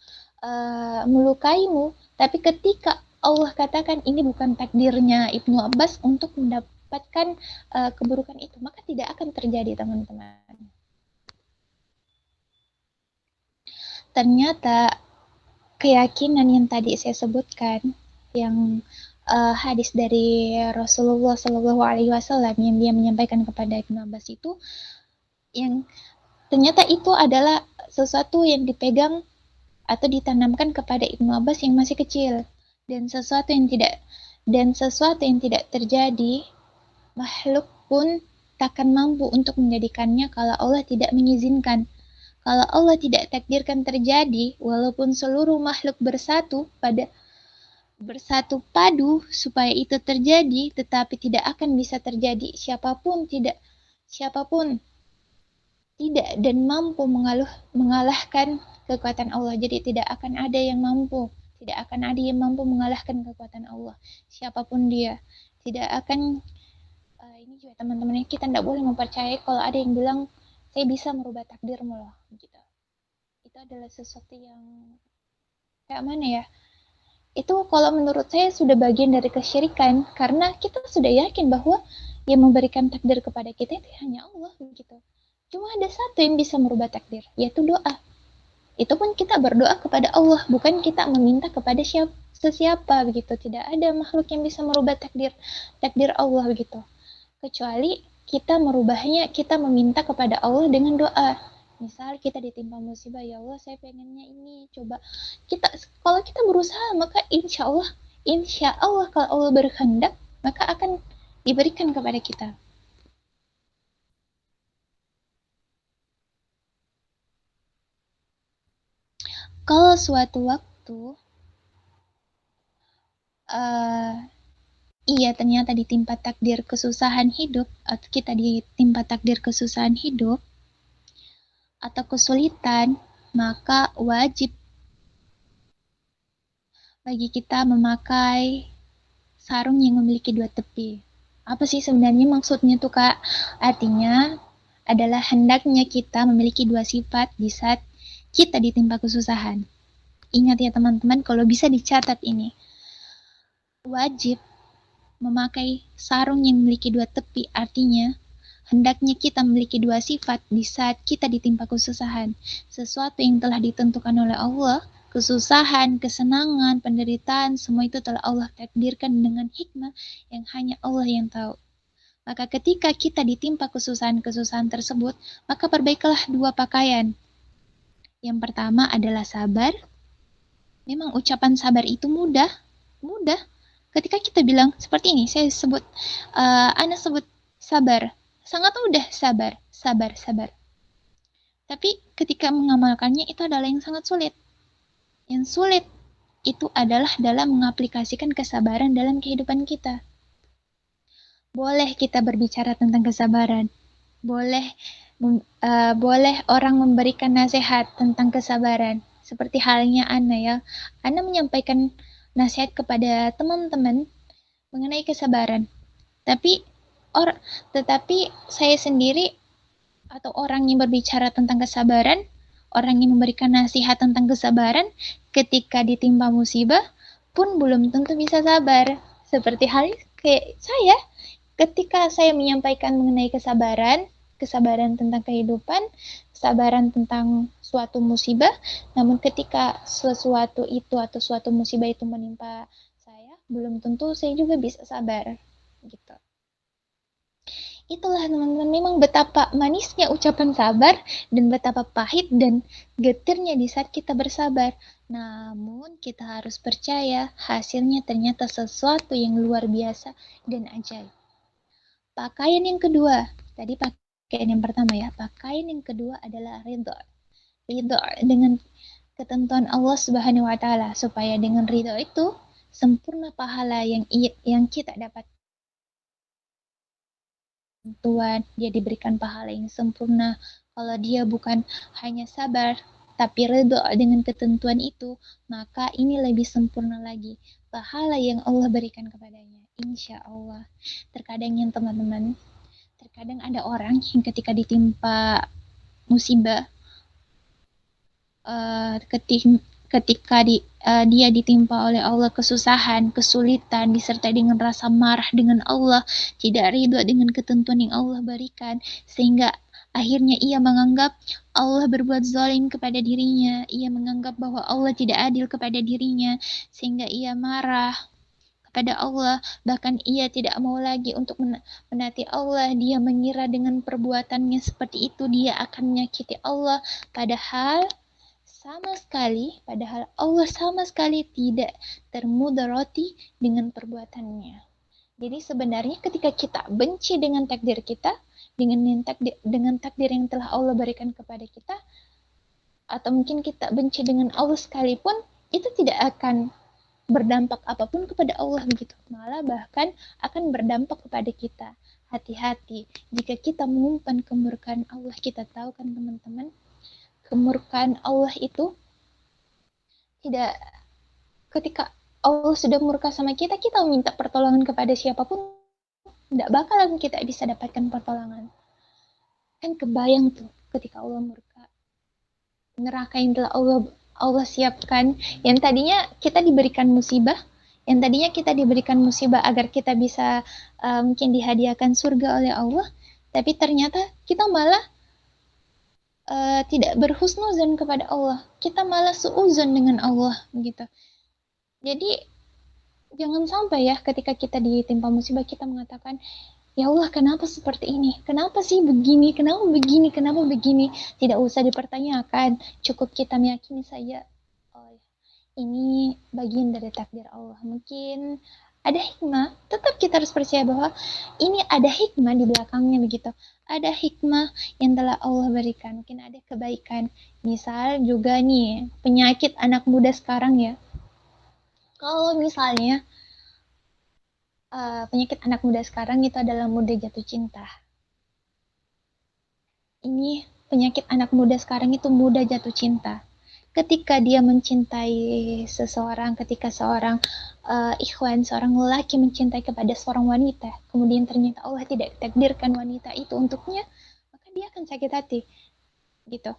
melukaimu, tapi ketika Allah katakan ini bukan takdirnya Ibnu Abbas untuk mendapatkan keburukan itu, maka tidak akan terjadi, teman-teman. Ternyata keyakinan yang tadi saya sebutkan yang hadis dari Rasulullah Shallallahu Alaihi Wasallam yang dia menyampaikan kepada Ibnu Abbas itu, yang ternyata itu adalah sesuatu yang dipegang atau ditanamkan kepada Ibnu Abbas yang masih kecil, dan sesuatu yang tidak terjadi, makhluk pun takkan mampu untuk menjadikannya kalau Allah tidak mengizinkan. Kalau Allah tidak takdirkan terjadi, walaupun seluruh makhluk bersatu padu supaya itu terjadi, tetapi tidak akan bisa terjadi. Siapapun tidak dan mampu mengalahkan kekuatan Allah. Jadi tidak akan ada yang mampu mengalahkan kekuatan Allah. Siapapun dia, tidak akan. Ini juga teman-teman, kita tidak boleh mempercayai kalau ada yang bilang saya bisa merubah takdirmu loh, gitu. Itu adalah sesuatu yang kayak mana ya? Itu kalau menurut saya sudah bagian dari kesyirikan, karena kita sudah yakin bahwa yang memberikan takdir kepada kita itu hanya Allah, gitu. Cuma ada satu yang bisa merubah takdir, yaitu doa. Itu pun kita berdoa kepada Allah, bukan kita meminta kepada sesiapa, begitu. Tidak ada makhluk yang bisa merubah takdir Allah, begitu. Kecuali kita merubahnya, kita meminta kepada Allah dengan doa. Misal kita ditimpa musibah, ya Allah saya pengennya ini, coba kalau kita berusaha, maka insya Allah kalau Allah berkehendak, maka akan diberikan kepada kita. Kalau suatu waktu iya ternyata ditimpa takdir kesusahan hidup, atau kita ditimpa takdir kesusahan hidup atau kesulitan, maka wajib bagi kita memakai sarung yang memiliki dua tepi. Apa sih sebenarnya maksudnya tuh Kak? Artinya adalah hendaknya kita memiliki dua sifat di saat kita ditimpa kesusahan. Ingat ya teman-teman, kalau bisa dicatat ini. Wajib memakai sarung yang memiliki dua tepi, artinya hendaknya kita memiliki dua sifat di saat kita ditimpa kesusahan. Sesuatu yang telah ditentukan oleh Allah, kesusahan, kesenangan, penderitaan, semua itu telah Allah takdirkan dengan hikmah yang hanya Allah yang tahu. Maka ketika kita ditimpa kesusahan-kesusahan tersebut, maka perbaikilah dua pakaian. Yang pertama adalah sabar. Memang ucapan sabar itu mudah. Ketika kita bilang seperti ini, saya sebut, Ana sebut sabar. Sangat mudah, sabar. Tapi ketika mengamalkannya itu adalah yang sangat sulit. Yang sulit itu adalah dalam mengaplikasikan kesabaran dalam kehidupan kita. Boleh kita berbicara tentang kesabaran. Boleh orang memberikan nasihat tentang kesabaran. Seperti halnya Ana ya. Ana menyampaikan nasihat kepada teman-teman mengenai kesabaran. Tetapi saya sendiri atau orang yang berbicara tentang kesabaran, orang yang memberikan nasihat tentang kesabaran, ketika ditimpa musibah pun belum tentu bisa sabar. Seperti hal kayak saya, ketika saya menyampaikan mengenai kesabaran tentang kehidupan, kesabaran tentang suatu musibah, namun ketika sesuatu itu atau suatu musibah itu menimpa saya, belum tentu saya juga bisa sabar, gitu. Itulah teman-teman, memang betapa manisnya ucapan sabar dan betapa pahit dan getirnya di saat kita bersabar. Namun kita harus percaya hasilnya ternyata sesuatu yang luar biasa dan ajaib. Pakaian yang kedua, tadi pakaian yang pertama ya, pakaian yang kedua adalah ridho. Ridho dengan ketentuan Allah Subhanahu wa taala, supaya dengan ridho itu sempurna pahala yang kita dapat. Tuhan, dia diberikan pahala yang sempurna. Kalau dia bukan hanya sabar, tapi ridho dengan ketentuan itu, maka ini lebih sempurna lagi pahala yang Allah berikan kepadanya. Insya Allah. Terkadang ada orang yang ketika ditimpa musibah, ketika dia ditimpa oleh Allah kesusahan, kesulitan, disertai dengan rasa marah dengan Allah, tidak ridho dengan ketentuan yang Allah berikan, sehingga akhirnya ia menganggap Allah berbuat zalim kepada dirinya, ia menganggap bahwa Allah tidak adil kepada dirinya, sehingga ia marah, pada Allah, bahkan ia tidak mau lagi untuk menaati Allah. Dia mengira dengan perbuatannya seperti itu dia akan menyakiti Allah, padahal Allah sama sekali tidak termudarati dengan perbuatannya. Jadi sebenarnya ketika kita benci dengan takdir kita, dengan takdir yang telah Allah berikan kepada kita, atau mungkin kita benci dengan Allah sekalipun, itu tidak akan berdampak apapun kepada Allah begitu. Malah bahkan akan berdampak kepada kita. Hati-hati jika kita mengumpan kemurkaan Allah. Kita tahu kan teman-teman, kemurkaan Allah itu tidak, ketika Allah sudah murka sama kita, kita minta pertolongan kepada siapapun, tidak bakalan kita bisa dapatkan pertolongan. Kan kebayang tuh ketika Allah murka, neraka yang telah Allah siapkan, yang tadinya kita diberikan musibah, agar kita bisa mungkin dihadiahkan surga oleh Allah, tapi ternyata kita malah tidak berhusnuzan kepada Allah, kita malah suuzon dengan Allah gitu. Jadi jangan sampai ya ketika kita ditimpa musibah kita mengatakan, ya Allah kenapa seperti ini, kenapa sih begini, kenapa begini. Tidak usah dipertanyakan, cukup kita meyakini saja, oh ini bagian dari takdir Allah. Mungkin ada hikmah, tetap kita harus percaya bahwa ini ada hikmah di belakangnya begitu. Ada hikmah yang telah Allah berikan, mungkin ada kebaikan. Misal juga nih, penyakit anak muda sekarang ya. Kalau misalnya penyakit anak muda sekarang itu adalah mudah jatuh cinta. Ini penyakit anak muda sekarang itu mudah jatuh cinta. Ketika dia mencintai seseorang, ketika seorang seorang lelaki mencintai kepada seorang wanita, kemudian ternyata Allah tidak takdirkan wanita itu untuknya, maka dia akan sakit hati, gitu.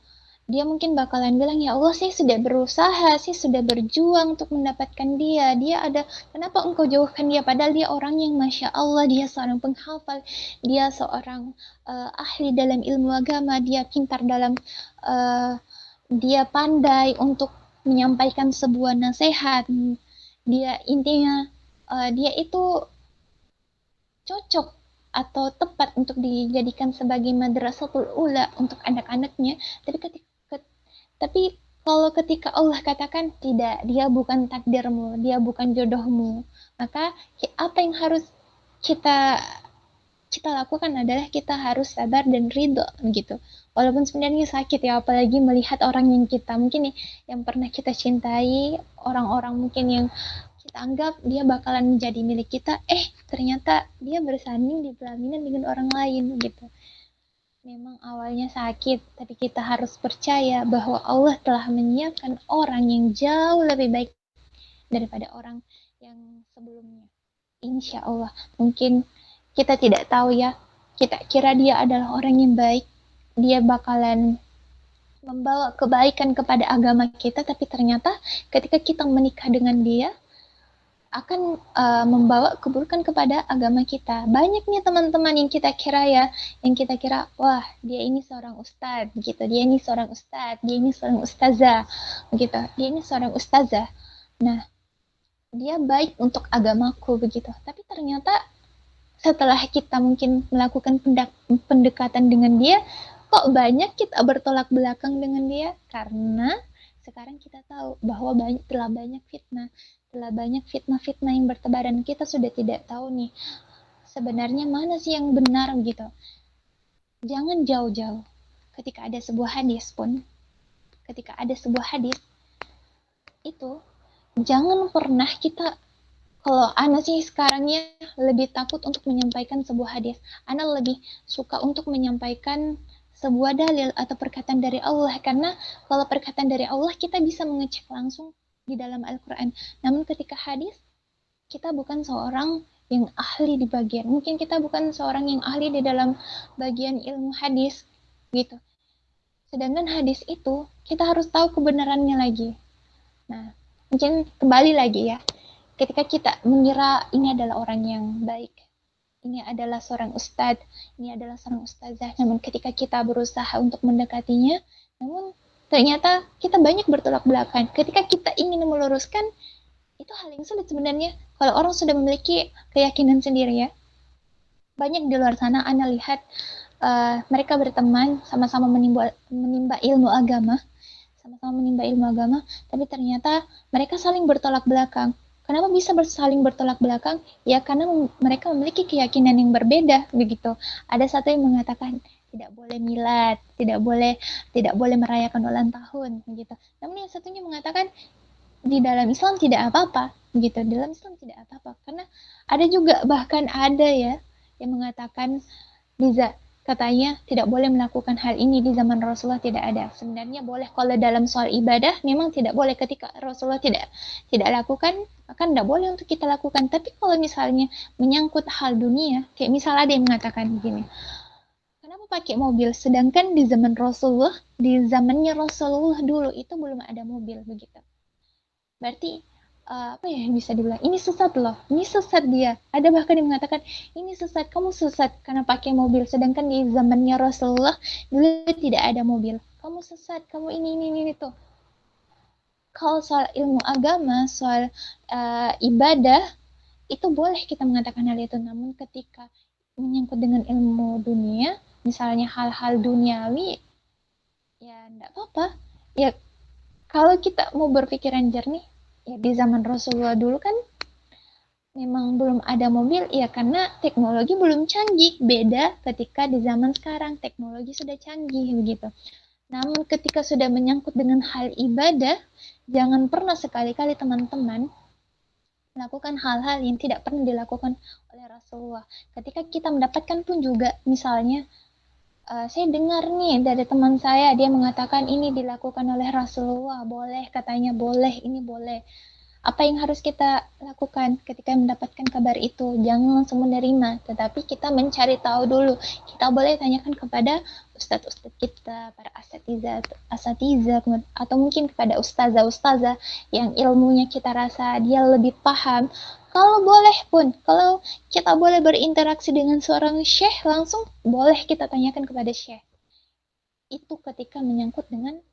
Dia mungkin bakalan bilang, ya Allah, saya sudah berusaha, saya sudah berjuang untuk mendapatkan dia ada, kenapa engkau jauhkan dia, padahal dia orang yang Masya Allah, dia seorang penghafal, dia seorang ahli dalam ilmu agama, dia pintar dalam dia pandai untuk menyampaikan sebuah nasihat, dia intinya dia itu cocok atau tepat untuk dijadikan sebagai madrasatul ula untuk anak-anaknya. Tapi kalau ketika Allah katakan tidak, dia bukan takdirmu, dia bukan jodohmu, maka apa yang harus kita lakukan adalah kita harus sabar dan ridho gitu. Walaupun sebenarnya sakit ya, apalagi melihat orang yang kita mungkin yang pernah kita cintai, orang-orang mungkin yang kita anggap dia bakalan menjadi milik kita, ternyata dia bersanding di pelaminan dengan orang lain gitu. Memang awalnya sakit, tapi kita harus percaya bahwa Allah telah menyiapkan orang yang jauh lebih baik daripada orang yang sebelumnya. Insya Allah. Mungkin kita tidak tahu ya, kita kira dia adalah orang yang baik, dia bakalan membawa kebaikan kepada agama kita, tapi ternyata ketika kita menikah dengan dia, akan membawa keburukan kepada agama kita. Banyaknya teman-teman yang kita kira wah dia ini seorang ustadz gitu, dia ini seorang ustazah gitu, dia ini seorang ustazah. Nah, dia baik untuk agamaku begitu, tapi ternyata setelah kita mungkin melakukan pendekatan dengan dia, kok banyak kita bertolak belakang dengan dia, karena sekarang kita tahu bahwa telah banyak fitnah yang bertebaran. Kita sudah tidak tahu nih sebenarnya mana sih yang benar gitu. Jangan jauh-jauh ketika ada sebuah hadis itu, jangan pernah kita, kalau Ana sih sekarangnya lebih takut untuk menyampaikan sebuah hadis. Ana lebih suka untuk menyampaikan sebuah dalil atau perkataan dari Allah, karena kalau perkataan dari Allah kita bisa mengecek langsung di dalam Al-Quran. Namun ketika hadis, kita bukan seorang yang ahli di bagian, mungkin kita bukan seorang yang ahli di dalam bagian ilmu hadis gitu. Sedangkan hadis itu kita harus tahu kebenarannya lagi. Nah, mungkin kembali lagi ya, ketika kita mengira ini adalah orang yang baik, ini adalah seorang ustadz, ini adalah seorang ustazah, namun ketika kita berusaha untuk mendekatinya, namun ternyata kita banyak bertolak belakang. Ketika kita ingin meluruskan, Itu hal yang sulit sebenarnya kalau orang sudah memiliki keyakinan sendiri ya. Banyak di luar sana Ana lihat mereka berteman sama-sama menimba ilmu agama, tapi ternyata mereka saling bertolak belakang. Kenapa bisa saling bertolak belakang? Ya karena mereka memiliki keyakinan yang berbeda begitu. Ada satu yang mengatakan tidak boleh milad, tidak boleh merayakan ulang tahun begitu. Namun yang satunya mengatakan di dalam Islam tidak apa-apa gitu. Dalam Islam tidak apa-apa karena ada juga bahkan ada ya yang mengatakan Liza, katanya tidak boleh melakukan hal ini di zaman Rasulullah tidak ada. Sebenarnya boleh kalau dalam soal ibadah memang tidak boleh ketika Rasulullah tidak lakukan, maka tidak boleh untuk kita lakukan. Tapi kalau misalnya menyangkut hal dunia, kayak misalnya ada yang mengatakan begini, kenapa pakai mobil? Sedangkan di zaman Rasulullah, di zamannya Rasulullah dulu itu belum ada mobil begitu. Berarti apa ya yang bisa dibilang ini sesat loh, ini sesat dia. Ada bahkan yang mengatakan ini sesat, kamu sesat karena pakai mobil, sedangkan di zamannya Rasulullah dulu tidak ada mobil, kamu sesat, kamu ini tuh. Kalau soal ilmu agama, soal ibadah itu boleh kita mengatakan hal itu, namun ketika menyangkut dengan ilmu dunia, misalnya hal-hal duniawi, ya enggak apa-apa. Ya kalau kita mau berpikiran jernih, ya di zaman Rasulullah dulu kan memang belum ada mobil, ya karena teknologi belum canggih. Beda ketika di zaman sekarang, teknologi sudah canggih begitu. Namun ketika sudah menyangkut dengan hal ibadah, jangan pernah sekali-kali teman-teman melakukan hal-hal yang tidak pernah dilakukan oleh Rasulullah. Ketika kita mendapatkan pun juga, misalnya saya dengar nih dari teman saya, dia mengatakan ini dilakukan oleh Rasulullah, boleh katanya, boleh, ini boleh. Apa yang harus kita lakukan ketika mendapatkan kabar itu? Jangan langsung menerima, tetapi kita mencari tahu dulu. Kita boleh tanyakan kepada ustadz-ustadz kita, para asatiza, atau mungkin kepada ustazah-ustazah yang ilmunya kita rasa dia lebih paham. Kalau boleh pun, kalau kita boleh berinteraksi dengan seorang syekh langsung, boleh kita tanyakan kepada syekh. Itu ketika menyangkut dengan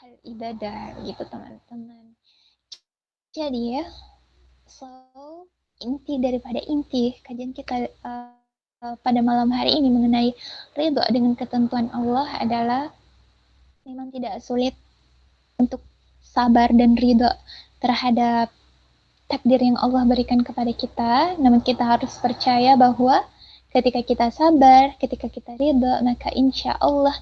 hal ibadah gitu teman-teman. Jadi ya, so inti daripada inti kajian kita pada malam hari ini mengenai ridho dengan ketentuan Allah adalah memang tidak sulit untuk sabar dan ridho terhadap takdir yang Allah berikan kepada kita, namun kita harus percaya bahwa ketika kita sabar, ketika kita ridho, maka insya Allah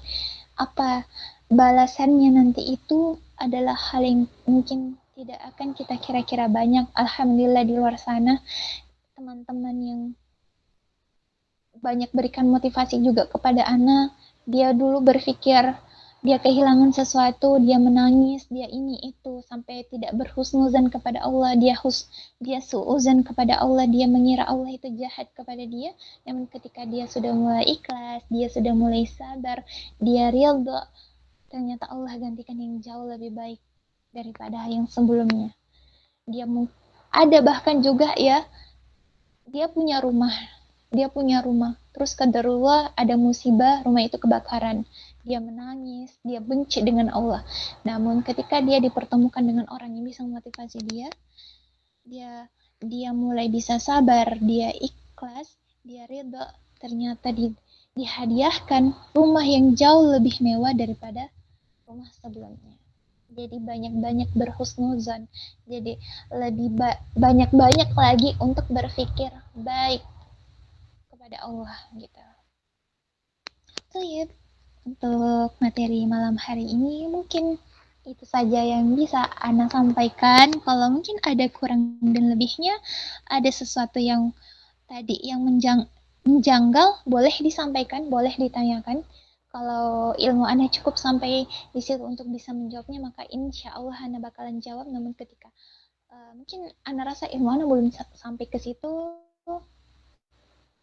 apa balasannya nanti itu adalah hal yang mungkin tidak akan kita kira-kira banyak. Alhamdulillah di luar sana teman-teman yang banyak berikan motivasi juga kepada Ana. Dia dulu berpikir dia kehilangan sesuatu, dia menangis, dia ini itu sampai tidak berhusnuzan kepada Allah, dia suuzan kepada Allah, dia mengira Allah itu jahat kepada dia. Namun ketika dia sudah mulai ikhlas, dia sudah mulai sabar, dia ridha, ternyata Allah gantikan yang jauh lebih baik daripada yang sebelumnya. Dia ada bahkan juga ya, dia punya rumah, terus qadarullah ada musibah, rumah itu kebakaran, dia menangis, dia benci dengan Allah. Namun ketika dia dipertemukan dengan orang yang bisa memotivasi dia mulai bisa sabar, dia ikhlas, dia ridha, ternyata dihadiahkan rumah yang jauh lebih mewah daripada rumah sebelumnya. Jadi banyak-banyak berhusnuzan, jadi lebih banyak-banyak lagi untuk berpikir baik kepada Allah gitu. So ya, untuk materi malam hari ini mungkin itu saja yang bisa Ana sampaikan. Kalau mungkin ada kurang dan lebihnya, ada sesuatu yang tadi yang menjanggal, boleh disampaikan, boleh ditanyakan. Kalau ilmu Ana cukup sampai di situ untuk bisa menjawabnya, maka insya Allah Ana bakalan jawab. Namun ketika mungkin Ana rasa ilmu Ana belum sampai ke situ,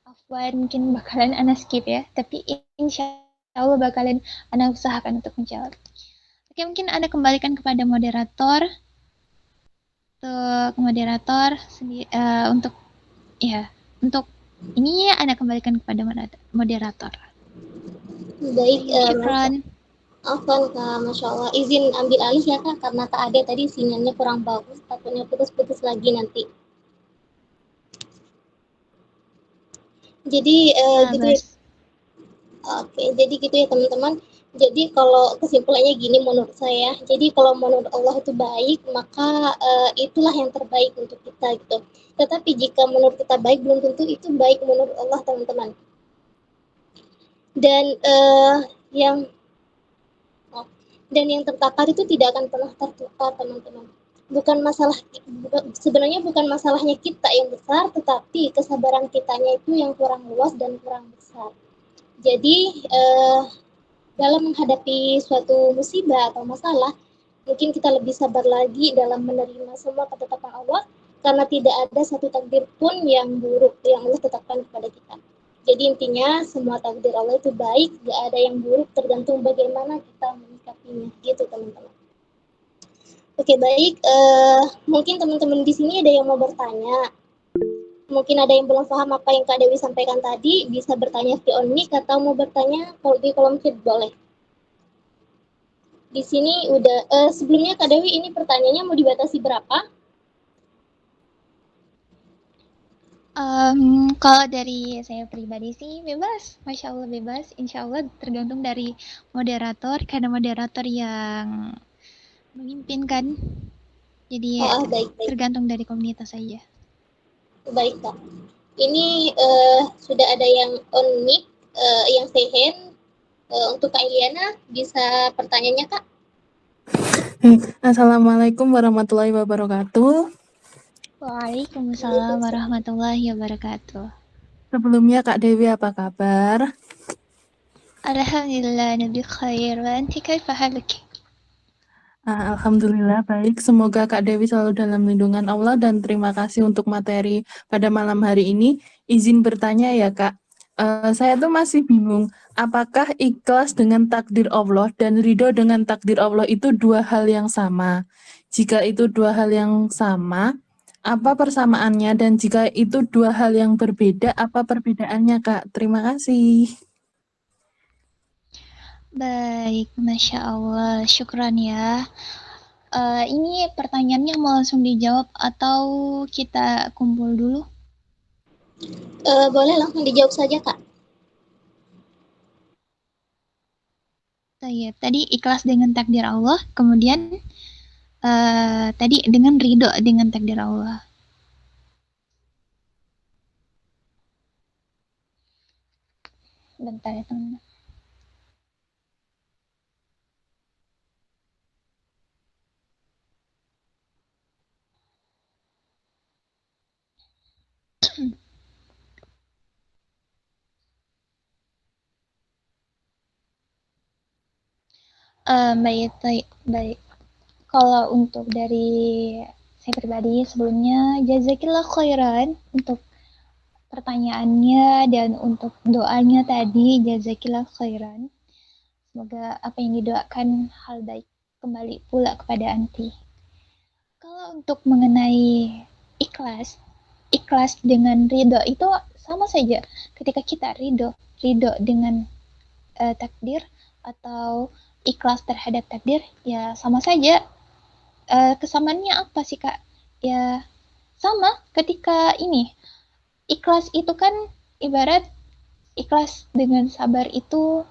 afwan mungkin bakalan Ana skip ya. Tapi insya Allah bakalan Ana usahakan untuk menjawab. Oke, mungkin Ana kembalikan kepada moderator. Untuk untuk ini Ana kembalikan kepada moderator. Baik, Syukran. Afwan Kak, Masya Allah. Izin ambil alih ya Kak, karena Kak Ade tadi sinyalnya kurang bagus, takutnya putus-putus lagi nanti. Jadi Ya, gitu ya. Bas. Oke, jadi gitu ya teman-teman. Jadi kalau kesimpulannya gini menurut saya, jadi kalau menurut Allah itu baik, maka itulah yang terbaik untuk kita gitu. Tetapi jika menurut kita baik, belum tentu itu baik menurut Allah teman-teman. Dan yang oh, dan yang tertakar itu tidak akan pernah tertukar teman-teman. Bukan masalah, sebenarnya bukan masalahnya kita yang besar, tetapi kesabaran kitanya itu yang kurang luas dan kurang besar. Jadi dalam menghadapi suatu musibah atau masalah, mungkin kita lebih sabar lagi dalam menerima semua ketetapan Allah, karena tidak ada satu takdir pun yang buruk yang Allah tetapkan kepada kita. Jadi intinya semua takdir Allah itu baik, gak ada yang buruk, tergantung bagaimana kita menyikapinya, gitu teman-teman. Oke baik, mungkin teman-teman di sini ada yang mau bertanya. Mungkin ada yang belum paham apa yang Kak Dewi sampaikan tadi, bisa bertanya via on mic atau mau bertanya kalau di kolom chat boleh. Di sini udah sebelumnya Kak Dewi ini pertanyaannya mau dibatasi berapa? Kalau dari saya pribadi sih bebas, Masya Allah bebas. Insya Allah tergantung dari moderator, karena moderator yang memimpin kan. Jadi Baik baik tergantung dari komunitas saja. baik Kak. Ini sudah ada yang on mic, yang say hand. Untuk Kak Iliana bisa pertanyaannya Kak. Assalamualaikum warahmatullahi wabarakatuh. Waalaikumsalam warahmatullahi wabarakatuh. Sebelumnya Kak Dewi apa kabar? Alhamdulillah nabi khair. Wa anti kaifa haluk? Alhamdulillah baik. Semoga Kak Dewi selalu dalam lindungan Allah dan terima kasih untuk materi pada malam hari ini. Izin bertanya ya Kak. Saya tuh masih bingung, apakah ikhlas dengan takdir Allah dan ridho dengan takdir Allah itu dua hal yang sama? Jika itu dua hal yang sama, apa persamaannya? Dan jika itu dua hal yang berbeda, apa perbedaannya Kak? Terima kasih. Baik, Masya Allah. Syukran ya. Ini pertanyaannya mau langsung dijawab atau kita kumpul dulu? Boleh langsung dijawab saja Kak. Ya, tadi ikhlas dengan takdir Allah, kemudian tadi dengan ridho dengan takdir Allah. Bentar ya teman-teman. Baik, baik, baik. Kalau untuk dari saya pribadi sebelumnya jazakillah khairan untuk pertanyaannya dan untuk doanya tadi jazakillah khairan. Semoga apa yang didoakan hal baik kembali pula kepada anti. Kalau untuk mengenai ikhlas, ikhlas dengan ridho itu sama saja. Ketika kita ridho dengan takdir atau ikhlas terhadap takdir, ya sama saja. Kesamaannya apa sih Kak? Ya sama ketika ini. Ikhlas itu kan ibarat ikhlas dengan sabar itu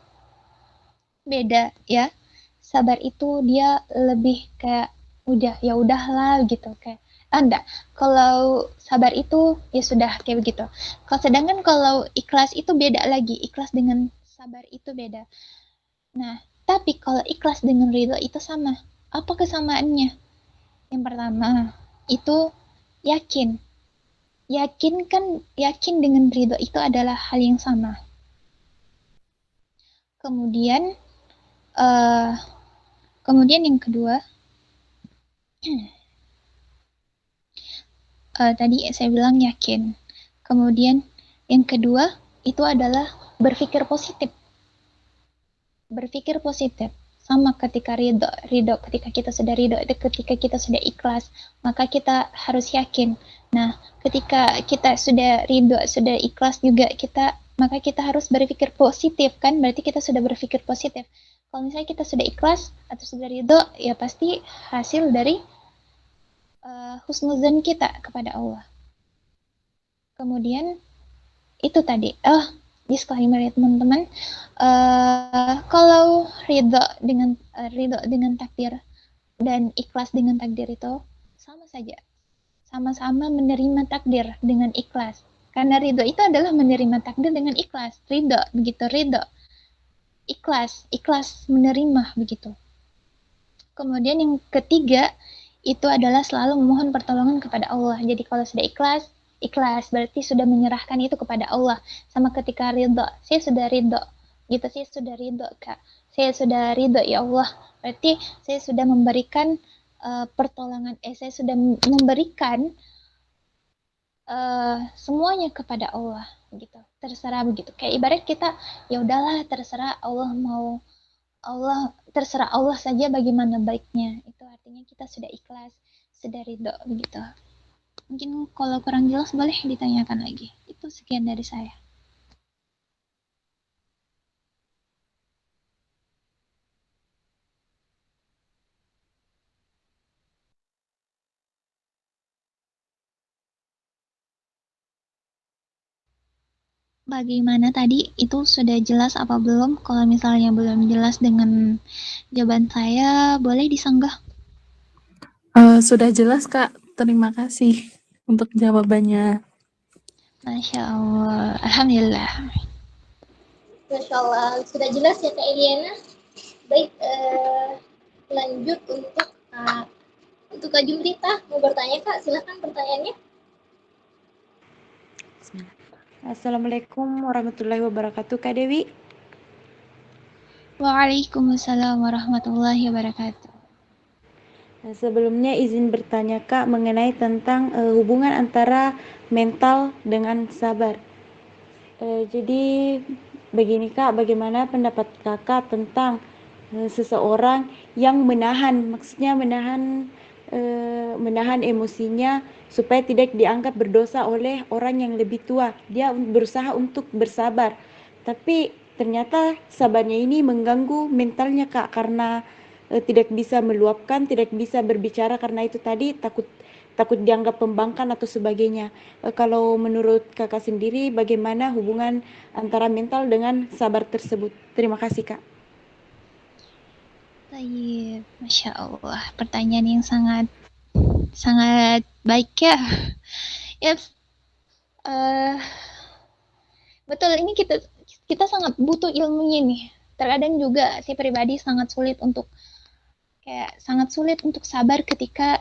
beda ya. Sabar itu dia lebih kayak udah ya udahlah gitu kayak enggak. Kalau sabar itu ya sudah kayak begitu. Kalau sedangkan kalau ikhlas itu beda lagi. Ikhlas dengan sabar itu beda. Nah, tapi kalau ikhlas dengan ridho itu sama. Apa kesamaannya? Yang pertama, itu yakin. Yakin dengan ridho itu adalah hal yang sama. Kemudian, kemudian yang kedua, tadi saya bilang yakin. Kemudian yang kedua itu adalah berpikir positif. Berpikir positif sama ketika ridho ketika kita sudah ridho, ketika kita sudah ikhlas, maka kita harus yakin. Nah, ketika kita sudah ridho, sudah ikhlas juga kita maka kita harus berpikir positif kan, berarti kita sudah berpikir positif. Kalau misalnya kita sudah ikhlas atau sudah ridho, ya pasti hasil dari husnuzan kita kepada Allah. Kemudian itu tadi, disclaimer ya teman-teman, kalau ridho dengan takdir dan ikhlas dengan takdir itu sama saja, sama-sama menerima takdir dengan ikhlas. Karena ridho itu adalah menerima takdir dengan ikhlas, ridho begitu, ridho, ikhlas menerima begitu. Kemudian yang ketiga itu adalah selalu memohon pertolongan kepada Allah. Jadi kalau sudah ikhlas berarti sudah menyerahkan itu kepada Allah. Sama ketika ridho, saya sudah ridho gitu, saya sudah ridho Kak, saya sudah ridho ya Allah, berarti saya sudah memberikan pertolongan, saya sudah memberikan semuanya kepada Allah gitu, terserah begitu. Kayak ibarat kita ya udahlah terserah Allah mau, Allah terserah Allah saja bagaimana baiknya. Itu artinya kita sudah ikhlas, sudah ridho begitu. Mungkin kalau kurang jelas boleh ditanyakan lagi. Itu sekian dari saya. Bagaimana tadi? Itu sudah jelas apa belum? Kalau misalnya belum jelas dengan jawaban saya, boleh disanggah. Sudah jelas Kak, terima kasih untuk jawabannya. Masya Allah, Alhamdulillah. Masya Allah, sudah jelas ya Kak Eliana. Baik, lanjut untuk Kak Jumrita. Mau bertanya Kak, silahkan pertanyaannya. Assalamualaikum warahmatullahi wabarakatuh, Kak Dewi. Waalaikumsalam warahmatullahi wabarakatuh. Sebelumnya izin bertanya Kak mengenai tentang hubungan antara mental dengan sabar. Jadi begini Kak, bagaimana pendapat Kakak tentang seseorang yang maksudnya menahan emosinya supaya tidak dianggap berdosa oleh orang yang lebih tua. Dia berusaha untuk bersabar, tapi ternyata sabarnya ini mengganggu mentalnya Kak, karena tidak bisa meluapkan, tidak bisa berbicara karena itu tadi takut dianggap pembangkang atau sebagainya. Kalau menurut Kakak sendiri bagaimana hubungan antara mental dengan sabar tersebut? Terima kasih Kak. Baik, Masya Allah, pertanyaan yang sangat baik ya. Yes, betul, ini kita sangat butuh ilmunya nih. Terkadang juga saya pribadi sangat sulit untuk sabar ketika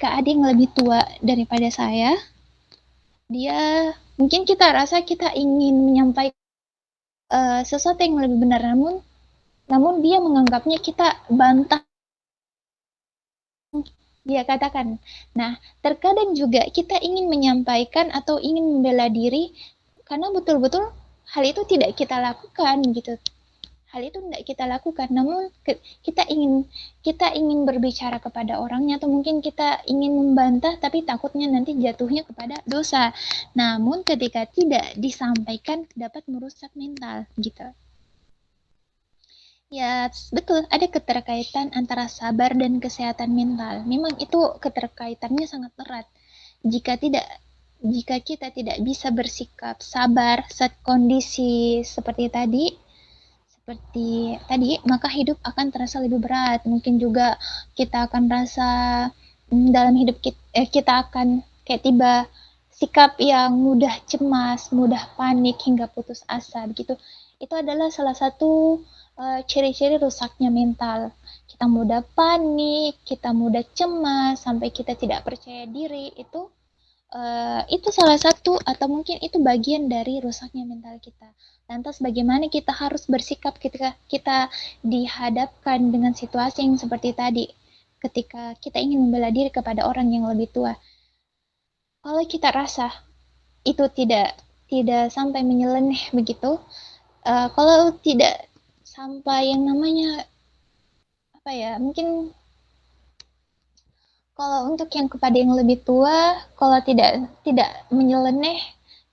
ada yang lebih tua daripada saya. Dia mungkin kita rasa kita ingin menyampaikan sesuatu yang lebih benar, namun dia menganggapnya kita bantah dia katakan. Nah, terkadang juga kita ingin menyampaikan atau ingin membela diri karena betul-betul hal itu tidak kita lakukan gitu. Hal itu tidak kita lakukan, namun kita ingin berbicara kepada orangnya, atau mungkin kita ingin membantah tapi takutnya nanti jatuhnya kepada dosa. Namun ketika tidak disampaikan dapat merusak mental gitu. Ya, betul, ada keterkaitan antara sabar dan kesehatan mental. Memang itu keterkaitannya sangat erat. Jika kita tidak bisa bersikap sabar saat kondisi seperti tadi, maka hidup akan terasa lebih berat. Mungkin juga kita akan rasa dalam hidup kita akan kayak tiba sikap yang mudah cemas, mudah panik hingga putus asa begitu. Itu adalah salah satu ciri-ciri rusaknya mental. Kita mudah panik, kita mudah cemas, sampai kita tidak percaya diri. Itu salah satu atau mungkin itu bagian dari rusaknya mental kita. Lantas bagaimana kita harus bersikap ketika kita dihadapkan dengan situasi yang seperti tadi, ketika kita ingin membela diri kepada orang yang lebih tua. Kalau kita rasa itu tidak sampai menyeleneh begitu, kalau tidak sampai yang namanya mungkin kalau untuk yang kepada yang lebih tua, kalau tidak menyeleneh,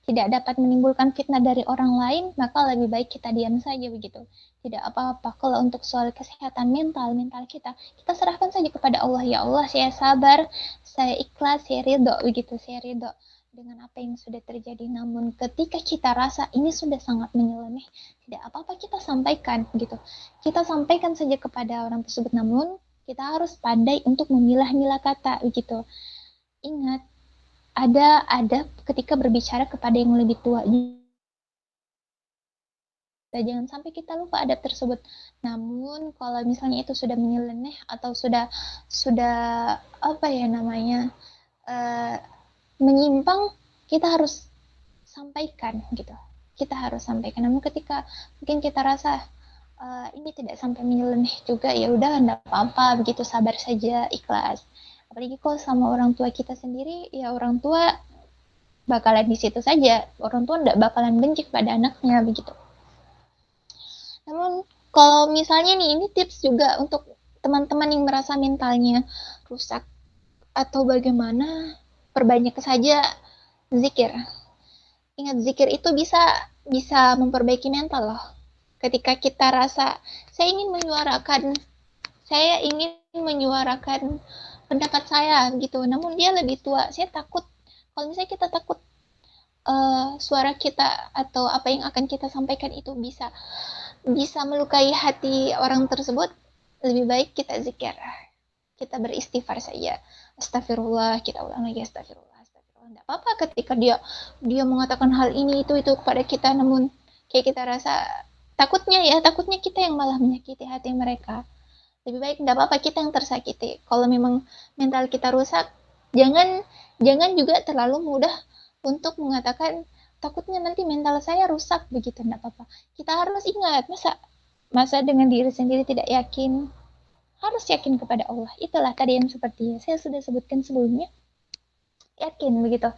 tidak dapat menimbulkan fitnah dari orang lain, maka lebih baik kita diam saja begitu. Tidak apa-apa. Kalau untuk soal kesehatan mental kita serahkan saja kepada Allah. Ya Allah, saya sabar, saya ikhlas, saya ridho begitu, saya ridho dengan apa yang sudah terjadi. Namun ketika kita rasa ini sudah sangat menyeleneh, tidak apa-apa kita sampaikan gitu. Kita sampaikan saja kepada orang tersebut, namun kita harus pandai untuk memilah-milah kata begitu. Ingat, ada ketika berbicara kepada yang lebih tua. Jangan sampai kita lupa adab tersebut. Namun kalau misalnya itu sudah menyeleneh atau sudah apa ya namanya menyimpang, kita harus sampaikan gitu. Kita harus sampaikan. Namun ketika mungkin kita rasa ini tidak sampai menyeleneh juga, ya udah enggak apa-apa begitu, sabar saja, ikhlas. Apalagi kalau sama orang tua kita sendiri, ya orang tua bakalan di situ saja. Orang tua enggak bakalan benci pada anaknya begitu. Namun kalau misalnya nih, ini tips juga untuk teman-teman yang merasa mentalnya rusak atau bagaimana, perbanyak saja zikir. Ingat, zikir itu bisa memperbaiki mental loh. Ketika kita rasa saya ingin menyuarakan pendapat saya gitu, namun dia lebih tua, saya takut. Kalau misalnya kita takut suara kita atau apa yang akan kita sampaikan itu bisa melukai hati orang tersebut, lebih baik kita zikir, kita beristighfar saja. Astagfirullah, kita ulang lagi astagfirullah. Tidak apa-apa ketika dia mengatakan hal ini itu kepada kita, namun kayak kita rasa takutnya kita yang malah menyakiti hati mereka. Lebih baik tidak apa-apa kita yang tersakiti. Kalau memang mental kita rusak, jangan juga terlalu mudah untuk mengatakan takutnya nanti mental saya rusak begitu, enggak apa-apa. Kita harus ingat, masa dengan diri sendiri tidak yakin, harus yakin kepada Allah. Itulah tadi yang seperti saya sudah sebutkan sebelumnya. Yakin begitu.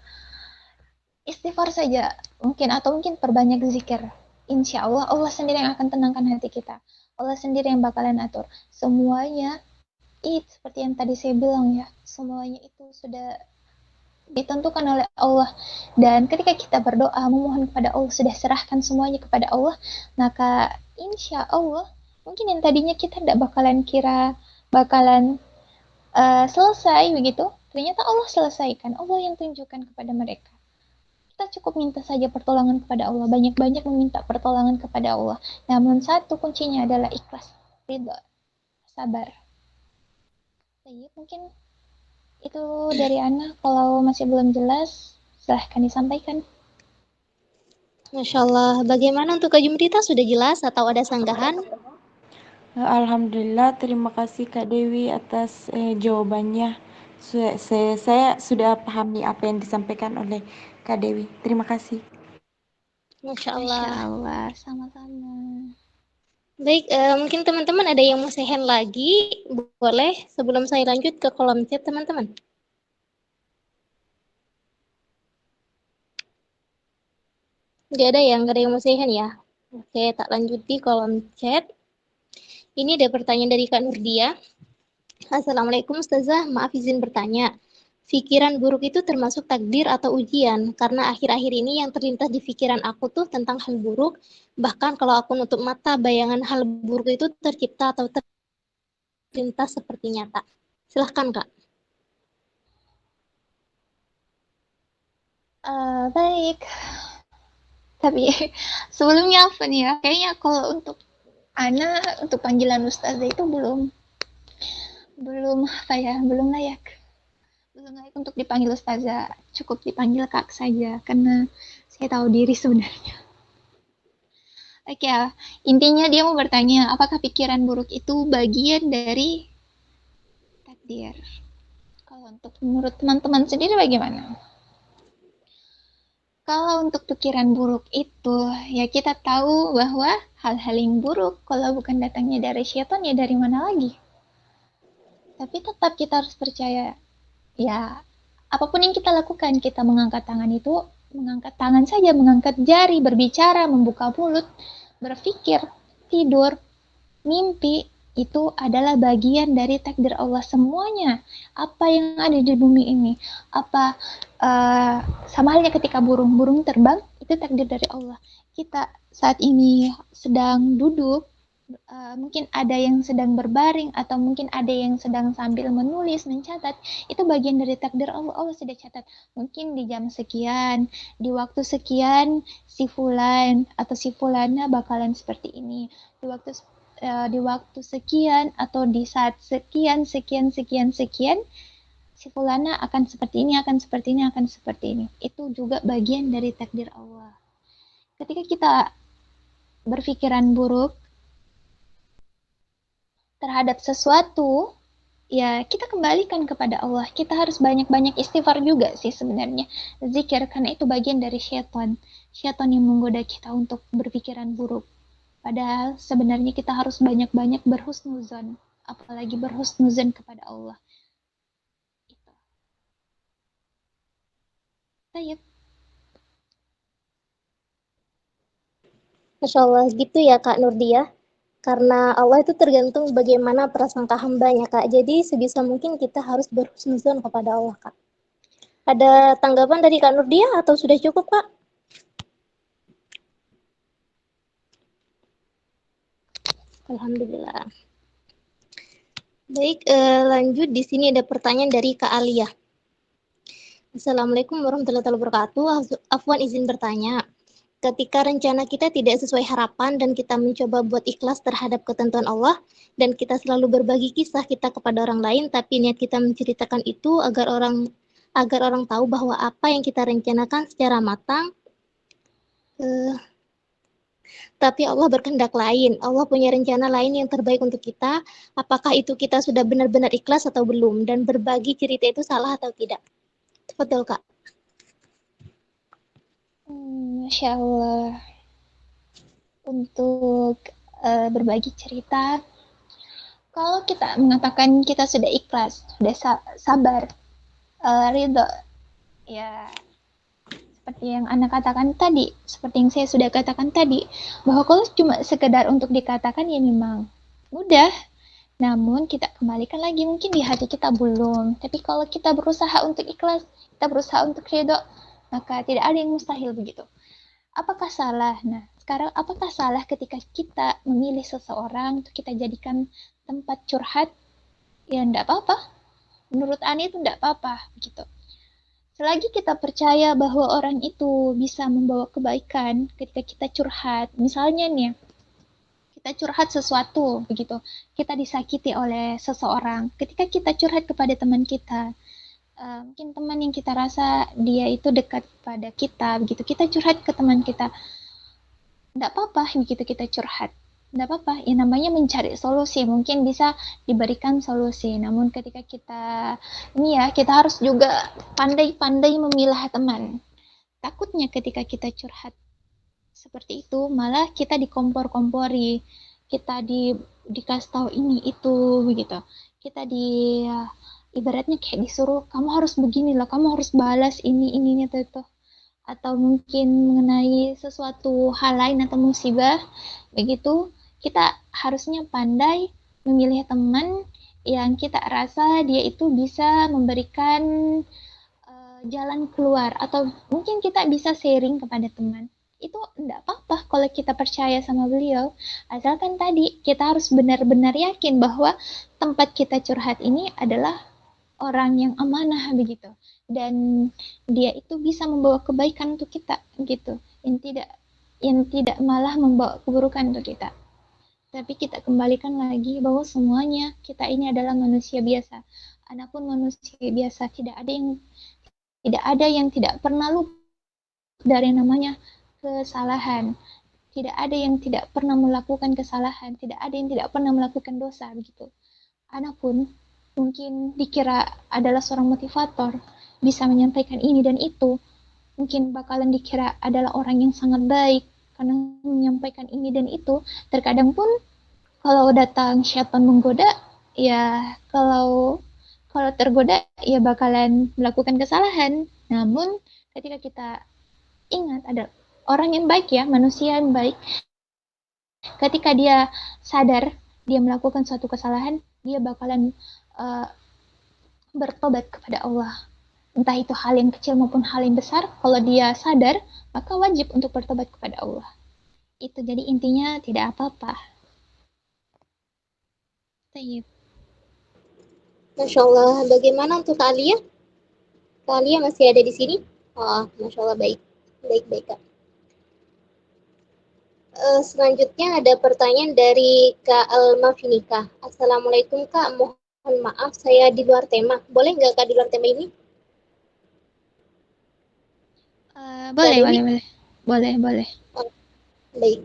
Istighfar saja mungkin perbanyak zikir. Insya Allah, Allah sendiri yang akan tenangkan hati kita. Allah sendiri yang bakalan atur. Semuanya seperti yang tadi saya bilang ya, semuanya itu sudah ditentukan oleh Allah. Dan ketika kita berdoa memohon kepada Allah, sudah serahkan semuanya kepada Allah, maka insya Allah mungkin yang tadinya kita tidak bakalan selesai begitu, ternyata Allah selesaikan. Allah yang tunjukkan kepada mereka. Kita cukup minta saja pertolongan kepada Allah, banyak-banyak meminta pertolongan kepada Allah. Namun satu kuncinya adalah ikhlas, ridha, sabar. Jadi mungkin itu dari Ana. Kalau masih belum jelas, silahkan disampaikan. Masya Allah. Bagaimana untuk Kak Jumrita, sudah jelas atau ada sanggahan? Alhamdulillah, terima kasih Kak Dewi atas jawabannya. Saya sudah pahami apa yang disampaikan oleh Kak Dewi. Terima kasih. Masya Masya Allah. Allah, sama-sama. Baik, mungkin teman-teman ada yang mau say hand lagi, boleh sebelum saya lanjut ke kolom chat teman-teman. Nggak ada yang mau say hand ya? Oke, tak lanjut di kolom chat. Ini ada pertanyaan dari Kak Nurdia. Assalamualaikum Ustazah, maaf izin bertanya. Pikiran buruk itu termasuk takdir atau ujian? Karena akhir-akhir ini yang terlintas di pikiran aku tuh tentang hal buruk. Bahkan kalau aku nutup mata, bayangan hal buruk itu tercipta atau terlintas seperti nyata. Silahkan Kak. Baik. Tapi sebelumnya apa nih ya? Kayaknya kalau untuk Ana, untuk panggilan Ustazah itu belum layak. Belum layak untuk dipanggil Ustazah. Cukup dipanggil Kak saja, karena saya tahu diri sebenarnya. Oke, intinya dia mau bertanya, apakah pikiran buruk itu bagian dari takdir? Kalau untuk menurut teman-teman sendiri bagaimana? Kalau untuk pikiran buruk itu, ya kita tahu bahwa hal-hal yang buruk kalau bukan datangnya dari syaitan, ya dari mana lagi? Tapi tetap kita harus percaya, ya apapun yang kita lakukan, kita mengangkat tangan saja, mengangkat jari, berbicara, membuka mulut, berpikir, tidur, mimpi, itu adalah bagian dari takdir Allah semuanya. Apa yang ada di bumi ini, sama halnya ketika burung terbang, itu takdir dari Allah. Kita saat ini sedang duduk, mungkin ada yang sedang berbaring atau mungkin ada yang sedang sambil menulis, mencatat, itu bagian dari takdir Allah. Allah sudah catat, mungkin di jam sekian, di waktu sekian, si fulan atau si fulana bakalan seperti ini, di waktu sekian atau di saat sekian si fulana akan seperti ini, akan seperti ini, akan seperti ini. Itu juga bagian dari takdir Allah. Ketika kita berpikiran buruk terhadap sesuatu, ya kita kembalikan kepada Allah. Kita harus banyak-banyak istighfar juga sih sebenarnya. Zikir, karena itu bagian dari syaitan. Syaitan yang menggoda kita untuk berpikiran buruk. Padahal sebenarnya kita harus banyak-banyak berhusnuzon, apalagi berhusnuzon kepada Allah. Itu. Baik. Masya Allah, gitu ya Kak Nurdia. Karena Allah itu tergantung bagaimana prasangka hambanya Kak. Jadi sebisa mungkin kita harus berhusnuzon kepada Allah Kak. Ada tanggapan dari Kak Nurdia atau sudah cukup Kak? Alhamdulillah. Baik, lanjut di sini ada pertanyaan dari Kak Alia. Assalamualaikum warahmatullahi wabarakatuh. Afwan izin bertanya. Ketika rencana kita tidak sesuai harapan dan kita mencoba buat ikhlas terhadap ketentuan Allah dan kita selalu berbagi kisah kita kepada orang lain, tapi niat kita menceritakan itu agar orang tahu bahwa apa yang kita rencanakan secara matang, tapi Allah berkehendak lain. Allah punya rencana lain yang terbaik untuk kita. Apakah itu kita sudah benar-benar ikhlas atau belum? Dan berbagi cerita itu salah atau tidak? Betul, Kak. Masya Allah. Untuk berbagi cerita, kalau kita mengatakan kita sudah ikhlas, sudah sabar, ridho, ya seperti yang Anda katakan tadi, seperti yang saya sudah katakan tadi, bahwa kalau cuma sekedar untuk dikatakan ya memang mudah, namun kita kembalikan lagi mungkin di hati kita belum. Tapi kalau kita berusaha untuk ikhlas, kita berusaha untuk ridho, maka tidak ada yang mustahil begitu. Apakah salah? Nah, sekarang apakah salah ketika kita memilih seseorang untuk kita jadikan tempat curhat? Ya enggak apa-apa. Menurut Ani itu enggak apa-apa begitu. Selagi kita percaya bahwa orang itu bisa membawa kebaikan ketika kita curhat, misalnya nih, kita curhat sesuatu begitu, kita disakiti oleh seseorang, ketika kita curhat kepada teman kita, mungkin teman yang kita rasa dia itu dekat pada kita begitu, kita curhat ke teman kita, enggak apa-apa begitu kita curhat. Tidak apa-apa, ya namanya mencari solusi, mungkin bisa diberikan solusi. Namun ketika kita harus juga pandai-pandai memilah teman. Takutnya ketika kita curhat seperti itu, malah kita dikompor-kompori, kita dikasih tahu ini itu begitu. Kita ibaratnya kayak disuruh, kamu harus begini loh, kamu harus balas ini itu. Atau mungkin mengenai sesuatu hal lain atau musibah begitu. Kita harusnya pandai memilih teman yang kita rasa dia itu bisa memberikan jalan keluar, atau mungkin kita bisa sharing kepada teman. Itu enggak apa-apa kalau kita percaya sama beliau, asalkan tadi kita harus benar-benar yakin bahwa tempat kita curhat ini adalah orang yang amanah begitu, dan dia itu bisa membawa kebaikan untuk kita gitu, yang tidak malah membawa keburukan untuk kita. Tapi kita kembalikan lagi bahwa semuanya kita ini adalah manusia biasa. Adapun manusia biasa, tidak ada yang tidak pernah luput dari namanya kesalahan. Tidak ada yang tidak pernah melakukan kesalahan, tidak ada yang tidak pernah melakukan dosa begitu. Adapun mungkin dikira adalah seorang motivator, bisa menyampaikan ini dan itu, mungkin bakalan dikira adalah orang yang sangat baik karena menyampaikan ini dan itu. Terkadang pun kalau datang syaitan menggoda, ya kalau tergoda ya bakalan melakukan kesalahan. Namun ketika kita ingat ada orang yang baik ya, manusia yang baik, ketika dia sadar dia melakukan suatu kesalahan, dia bakalan bertobat kepada Allah. Entah itu hal yang kecil maupun hal yang besar, kalau dia sadar, maka wajib untuk bertobat kepada Allah. Itu jadi intinya tidak apa-apa. Tayyib. Masya Allah. Bagaimana untuk Kak Alia? Kak Alia masih ada di sini? Oh, Masya Allah, baik. Baik, Kak. Selanjutnya ada pertanyaan dari Kak Alma Finika. Assalamualaikum Kak, mohon maaf saya di luar tema. Boleh nggak Kak di luar tema ini? Boleh. Oh, baik.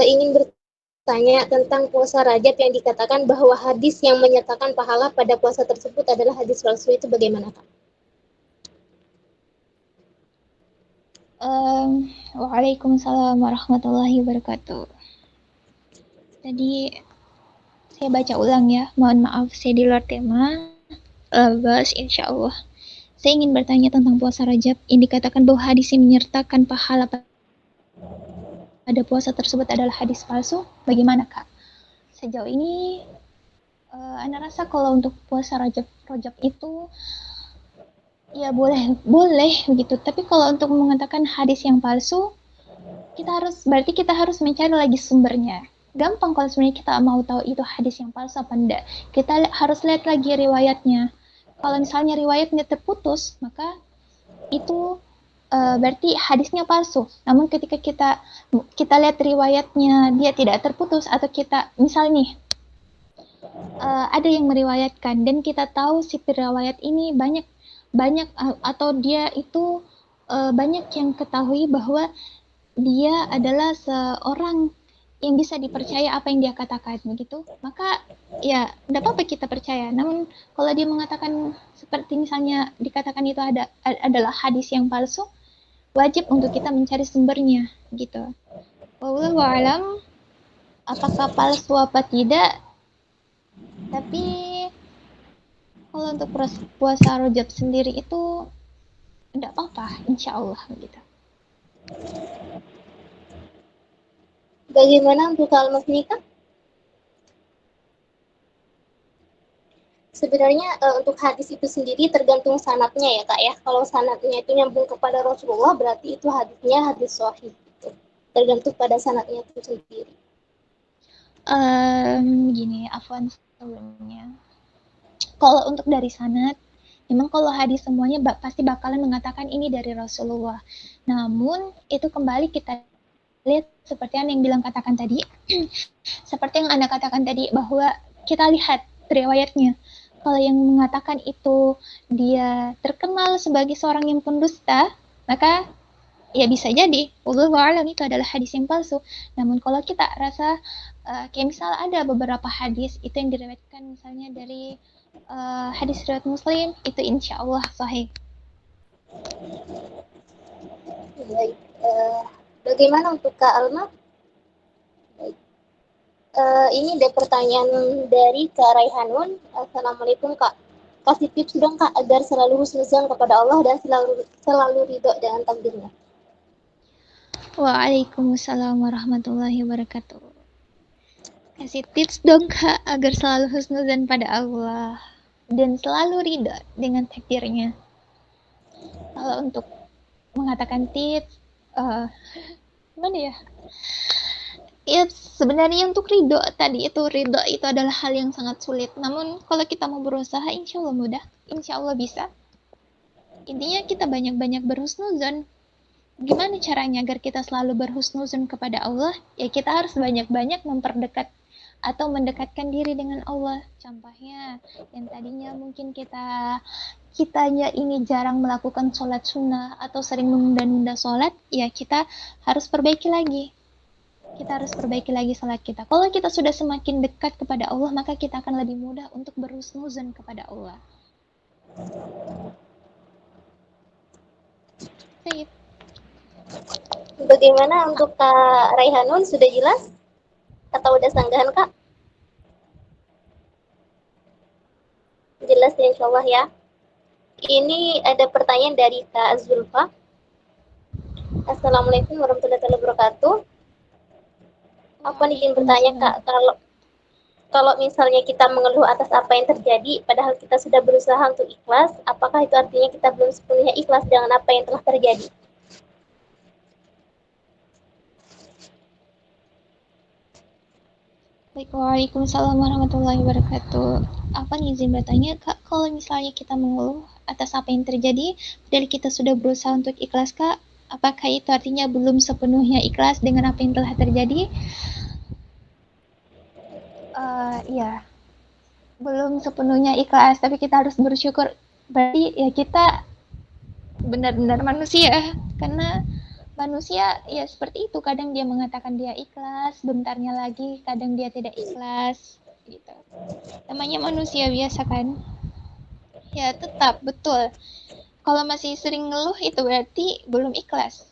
Ingin bertanya tentang puasa Rajab yang dikatakan bahwa hadis yang menyatakan pahala pada puasa tersebut adalah hadis Rasul, itu bagaimana Kak? Waalaikumsalam warahmatullahi wabarakatuh. Tadi saya baca ulang ya, mohon maaf saya di luar tema. Bahas insya Allah. Saya ingin bertanya tentang puasa Rajab. Yang dikatakan bahwa hadis yang menyertakan pahala pada puasa tersebut adalah hadis palsu. Bagaimana Kak? Sejauh ini, Anda rasa kalau untuk puasa Rajab itu ya boleh begitu. Tapi kalau untuk mengatakan hadis yang palsu, berarti kita harus mencari lagi sumbernya. Gampang kalau sebenarnya kita mau tahu itu hadis yang palsu apa enggak. Kita harus lihat lagi riwayatnya. Kalau misalnya riwayatnya terputus, maka itu berarti hadisnya palsu. Namun ketika kita lihat riwayatnya dia tidak terputus, atau kita misalnya nih ada yang meriwayatkan dan kita tahu si periwayat ini banyak atau dia itu banyak yang ketahui bahwa dia adalah seorang yang bisa dipercaya apa yang dia katakan begitu, maka ya tidak apa-apa kita percaya. Namun kalau dia mengatakan seperti misalnya dikatakan itu adalah hadis yang palsu, wajib untuk kita mencari sumbernya gitu. Wallahu a'lam apakah palsu apa tidak, tapi kalau untuk puasa Rajab sendiri itu tidak apa-apa, insya Allah gitu. Bagaimana untuk Kak Alma Finika? Sebenarnya untuk hadis itu sendiri tergantung sanadnya ya Kak ya. Kalau sanadnya itu nyambung kepada Rasulullah, berarti itu hadisnya hadis sahih. Gitu. Tergantung pada sanadnya itu sendiri. Gini, afwan sebelumnya. Kalau untuk dari sanad, memang kalau hadis semuanya pasti bakalan mengatakan ini dari Rasulullah. Namun itu kembali kita lihat seperti yang bilang katakan tadi, seperti yang Anda katakan tadi bahwa kita lihat riwayatnya. Kalau yang mengatakan itu dia terkenal sebagai seorang yang pendusta, maka ya bisa jadi wallahu a'lam itu adalah hadis yang palsu. Namun kalau kita rasa kayak misal ada beberapa hadis itu yang diriwayatkan misalnya dari hadis riwayat Muslim, itu insya Allah sahih. Baik. Bagaimana untuk Kak Alma? Baik. Ini ada pertanyaan dari Kak Raihanun. Assalamualaikum Kak. Kasih tips dong Kak agar selalu husnuzan kepada Allah dan selalu ridho dengan takdirnya. Waalaikumsalam warahmatullahi wabarakatuh. Kasih tips dong Kak agar selalu husnuzan pada Allah dan selalu ridho dengan takdirnya. Kalau untuk mengatakan tips, gimana ya? Ya sebenarnya untuk ridho itu adalah hal yang sangat sulit. Namun kalau kita mau berusaha, insya Allah mudah, insya Allah bisa. Intinya kita banyak-banyak berhusnuzon. Gimana caranya agar kita selalu berhusnuzon kepada Allah? Ya kita harus banyak-banyak mendekatkan diri dengan Allah. Contohnya yang tadinya mungkin kitanya ini jarang melakukan sholat sunnah atau sering menunda-nunda sholat, ya kita harus perbaiki lagi. Kita harus perbaiki lagi sholat kita. Kalau kita sudah semakin dekat kepada Allah, maka kita akan lebih mudah untuk berhusnuzon kepada Allah. Sip. Bagaimana untuk Kak Raihanun, sudah jelas? Atau udah sanggahan Kak? Jelas ya insya Allah ya. Ini ada pertanyaan dari Kak Zulfa. Assalamualaikum warahmatullahi wabarakatuh. Apa nih ingin bertanya Kak, kalau misalnya kita mengeluh atas apa yang terjadi, padahal kita sudah berusaha untuk ikhlas, apakah itu artinya kita belum sepenuhnya ikhlas dengan apa yang telah terjadi? Waalaikumsalam warahmatullahi wabarakatuh. Apa nih izin bertanya, Kak, kalau misalnya kita mengeluh atas apa yang terjadi, dan kita sudah berusaha untuk ikhlas, Kak, apakah itu artinya belum sepenuhnya ikhlas dengan apa yang telah terjadi? Iya, belum sepenuhnya ikhlas, tapi kita harus bersyukur. Berarti ya kita benar-benar manusia, karena manusia ya seperti itu, kadang dia mengatakan dia ikhlas, bentarnya lagi kadang dia tidak ikhlas gitu. Namanya manusia biasa kan. Ya tetap betul. Kalau masih sering ngeluh itu berarti belum ikhlas.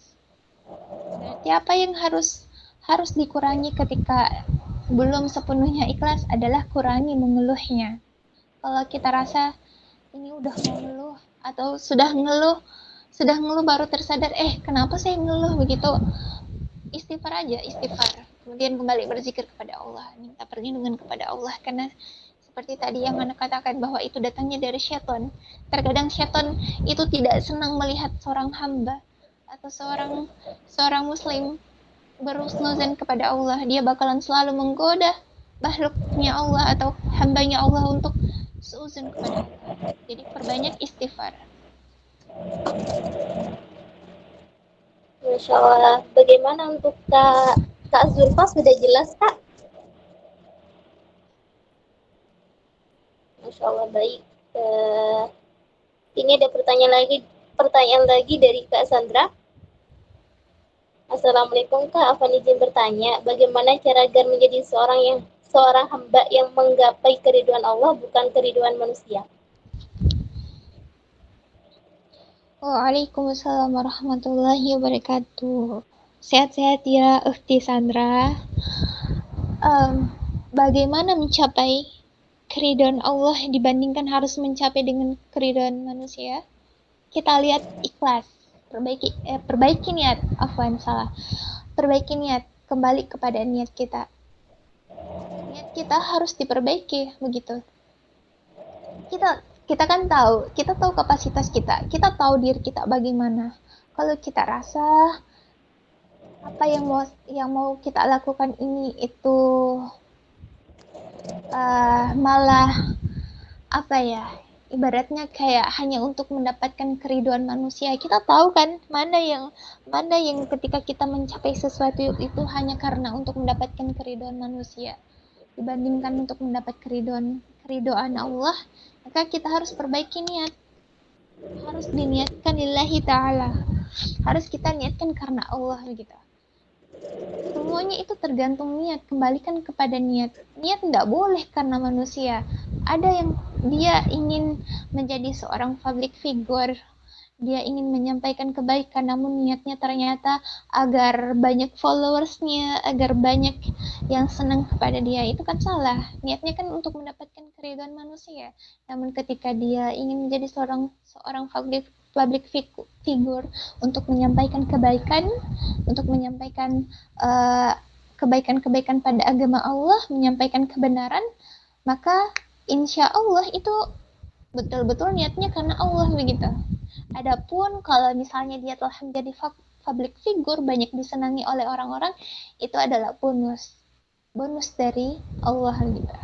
Berarti apa yang harus dikurangi ketika belum sepenuhnya ikhlas adalah kurangi mengeluhnya. Kalau kita rasa ini udah mau ngeluh atau sudah ngeluh baru tersadar, kenapa saya ngeluh begitu, istighfar aja, istighfar, kemudian kembali berzikir kepada Allah, minta perlindungan kepada Allah, karena seperti tadi yang Anda katakan bahwa itu datangnya dari syaitan. Terkadang syaitan itu tidak senang melihat seorang hamba atau seorang muslim berhusnuzan kepada Allah. Dia bakalan selalu menggoda makhluknya Allah atau hambanya Allah untuk seuzon kepada Allah. Jadi perbanyak istighfar. Masya Allah. Bagaimana untuk Kak Zulfa, sudah jelas Kak? Masya Allah, baik. Ini ada pertanyaan lagi dari Kak Sandra. Assalamualaikum Kak, Afan izin bertanya, bagaimana cara agar menjadi seorang hamba yang menggapai keriduan Allah bukan keriduan manusia? Waalaikumsalam warahmatullahi wabarakatuh. Sehat-sehat ya, Ukti Sandra. Bagaimana mencapai keriduan Allah dibandingkan harus mencapai dengan keriduan manusia? Kita lihat ikhlas. Perbaiki niat. Perbaiki niat. Kembali kepada niat kita. Niat kita harus diperbaiki, begitu. Kita kan kita tahu kapasitas kita tahu diri kita bagaimana. Kalau kita rasa apa yang mau kita lakukan ini itu malah ibaratnya kayak hanya untuk mendapatkan keriduan manusia. Kita tahu kan mana yang ketika kita mencapai sesuatu itu hanya karena untuk mendapatkan keriduan manusia dibandingkan untuk mendapat keriduan Allah, maka kita harus perbaiki niat. Harus diniatkan lillahi ta'ala. Harus kita niatkan karena Allah begitu. Semuanya itu tergantung niat, kembalikan kepada niat. Niat tidak boleh karena manusia. Ada yang dia ingin menjadi seorang public figure, dia ingin menyampaikan kebaikan, namun niatnya ternyata agar banyak followersnya, agar banyak yang senang kepada dia. Itu kan salah. Niatnya kan untuk mendapatkan keriduan manusia. Namun ketika dia ingin menjadi seorang public figure untuk menyampaikan kebaikan, untuk menyampaikan kebaikan-kebaikan pada agama Allah, menyampaikan kebenaran, maka insya Allah itu betul-betul niatnya karena Allah begitu. Adapun kalau misalnya dia telah menjadi public figure, banyak disenangi oleh orang-orang, itu adalah bonus dari Allah gitu.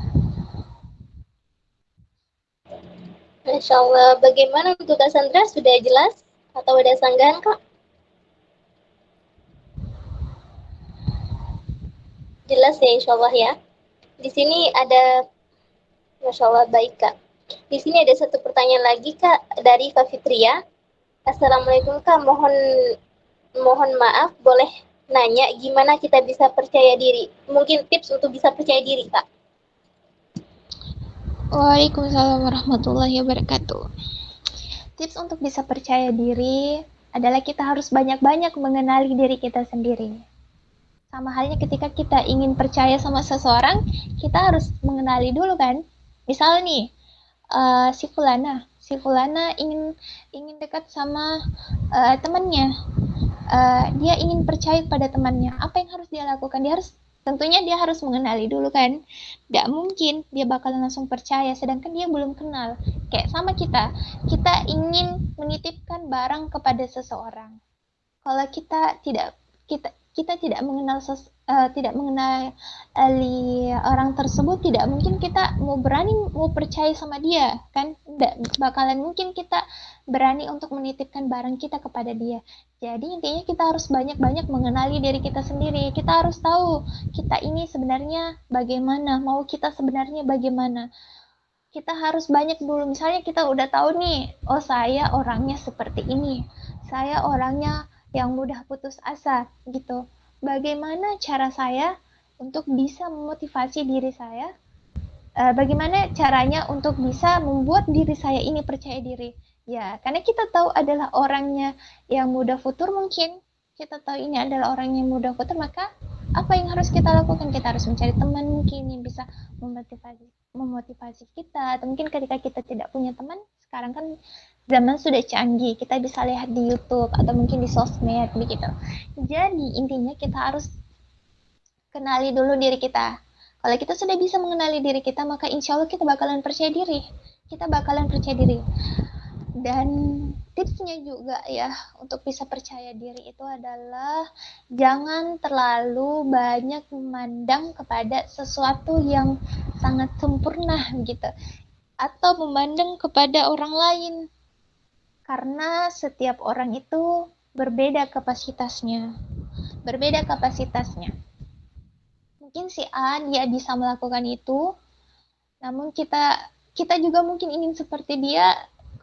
Masya Allah. Bagaimana untuk Kak Sandra, sudah jelas atau ada sanggahan Kak? Jelas ya, insya Allah ya. Di sini ada, Masya Allah, baik Kak. Di sini ada satu pertanyaan lagi Kak dari Kak Fitria. Assalamualaikum Kak, mohon maaf, boleh nanya gimana kita bisa percaya diri? Mungkin tips untuk bisa percaya diri Kak. Waalaikumsalam warahmatullahi wabarakatuh. Tips untuk bisa percaya diri adalah kita harus banyak-banyak mengenali diri kita sendiri. Sama halnya ketika kita ingin percaya sama seseorang, kita harus mengenali dulu kan. Misal nih, si Fulana ingin dekat sama temannya. Dia ingin percaya pada temannya. Apa yang harus dia lakukan? Dia harus tentunya dia harus mengenali dulu kan. Gak mungkin dia bakalan langsung percaya sedangkan dia belum kenal. Kayak sama kita ingin menitipkan barang kepada seseorang. Kalau kita tidak mengenal tidak mengenali orang tersebut, tidak mungkin kita mau percaya sama dia kan. Tidak bakalan mungkin kita berani untuk menitipkan barang kita kepada dia. Jadi intinya kita harus banyak-banyak mengenali diri kita sendiri. Kita harus tahu kita ini sebenarnya bagaimana, mau kita sebenarnya bagaimana. Kita harus banyak dulu, misalnya kita udah tahu nih, oh saya orangnya seperti ini, saya orangnya yang mudah putus asa gitu. Bagaimana cara saya untuk bisa memotivasi diri saya, bagaimana caranya untuk bisa membuat diri saya ini percaya diri. Ya, karena kita tahu adalah orangnya yang mudah futur, mungkin kita tahu ini adalah orang yang mudah futur, maka apa yang harus kita lakukan? Kita harus mencari teman mungkin yang bisa memotivasi kita. Atau mungkin ketika kita tidak punya teman, sekarang kan zaman sudah canggih, kita bisa lihat di YouTube atau mungkin di sosmed begitu. Jadi intinya kita harus kenali dulu diri kita. Kalau kita sudah bisa mengenali diri kita, maka insya Allah kita bakalan percaya diri. Kita bakalan percaya diri. Dan tipsnya juga ya, untuk bisa percaya diri itu adalah jangan terlalu banyak memandang kepada sesuatu yang sangat sempurna gitu. Atau memandang kepada orang lain. Karena setiap orang itu berbeda kapasitasnya. Berbeda kapasitasnya. Mungkin si A dia bisa melakukan itu, namun kita juga mungkin ingin seperti dia.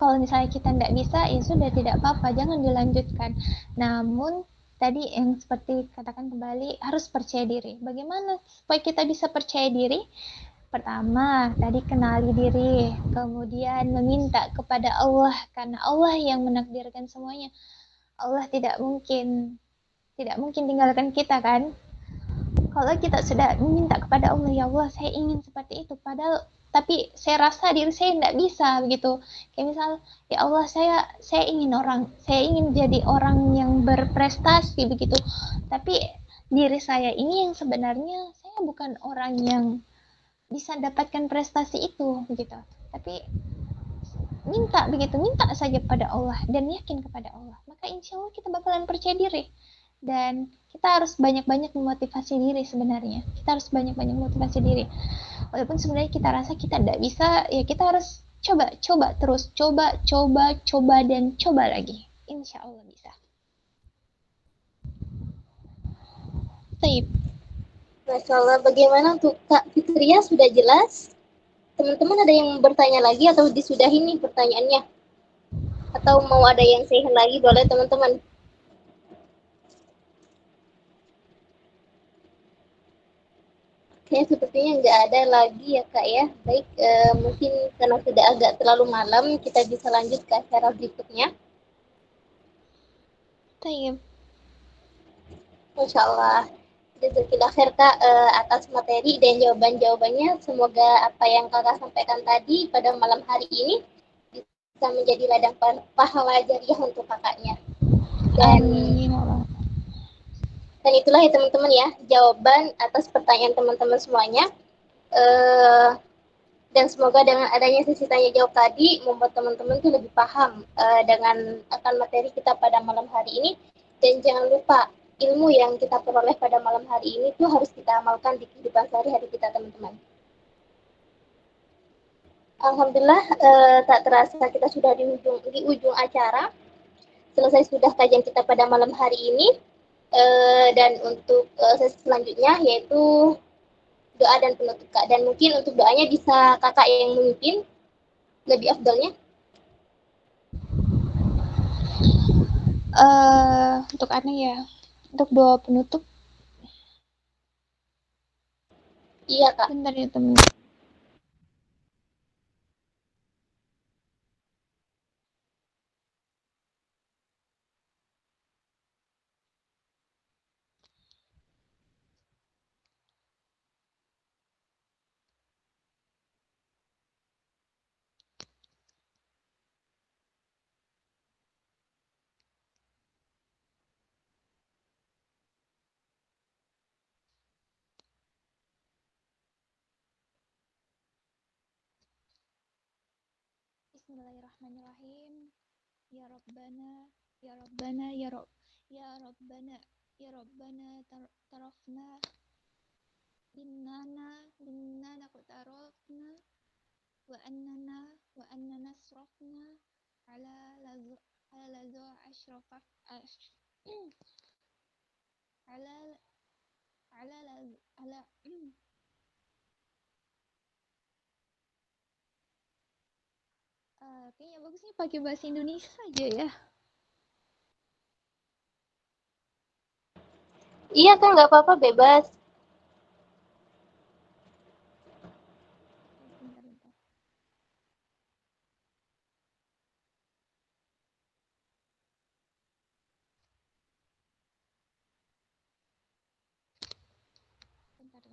Kalau misalnya kita tidak bisa, ya sudah, tidak apa-apa, jangan dilanjutkan. Namun tadi yang seperti katakan kembali, harus percaya diri. Bagaimana supaya kita bisa percaya diri? Pertama, tadi kenali diri, kemudian meminta kepada Allah, karena Allah yang menakdirkan semuanya. Allah tidak mungkin tinggalkan kita kan. Kalau kita sudah meminta kepada Allah, ya Allah saya ingin seperti itu, padahal tapi saya rasa diri saya tidak bisa begitu. Kayak misal, ya Allah saya ingin jadi orang yang berprestasi begitu. Tapi diri saya ini yang sebenarnya saya bukan orang yang bisa dapatkan prestasi itu begitu. Tapi minta saja pada Allah dan yakin kepada Allah, maka insya Allah kita bakalan percaya diri. Dan kita harus banyak-banyak memotivasi diri. Sebenarnya kita harus banyak-banyak memotivasi diri, walaupun sebenarnya kita rasa kita tidak bisa, ya kita harus coba terus, coba dan coba lagi, insya Allah bisa. Baik. Masya Allah, bagaimana untuk Kak Fitria, sudah jelas? Teman-teman ada yang bertanya lagi atau disudahi nih pertanyaannya? Atau mau ada yang share lagi, boleh teman-teman? Oke, sepertinya nggak ada lagi ya Kak ya. Baik, mungkin karena sudah agak terlalu malam, kita bisa lanjut ke acara berikutnya. Baik. Masya Allah. Jazakallah khair Kak atas materi dan jawaban-jawabannya. Semoga apa yang Kakak sampaikan tadi pada malam hari ini bisa menjadi ladang pahala jariah untuk kakaknya. Amin. Dan itulah ya teman-teman ya, jawaban atas pertanyaan teman-teman semuanya. Uh, dan semoga dengan adanya sesi tanya jawab tadi membuat teman-teman tuh lebih paham dengan akan materi kita pada malam hari ini. Dan jangan lupa, ilmu yang kita peroleh pada malam hari ini tuh harus kita amalkan di kehidupan sehari-hari kita teman-teman. Alhamdulillah tak terasa kita sudah di ujung acara. Selesai sudah kajian kita pada malam hari ini. Dan untuk sesi selanjutnya yaitu doa dan penutup Kak. Dan mungkin untuk doanya bisa Kakak yang memimpin, lebih afdalnya. Untuk aneh ya, untuk doa penutup. Iya Kak. Bentar ya teman. Bismillahirrahmanirrahim. Ya Rabbana, ya Rabbana, ya Rabb, ya Rabbana, ya Rabbana tarafna linnana tarafna wa annana asrafna ala lazu ashrafaf ala ala ala kayaknya bagusnya pakai bahasa Indonesia aja ya. Iya kan, nggak apa-apa, bebas. Bentar.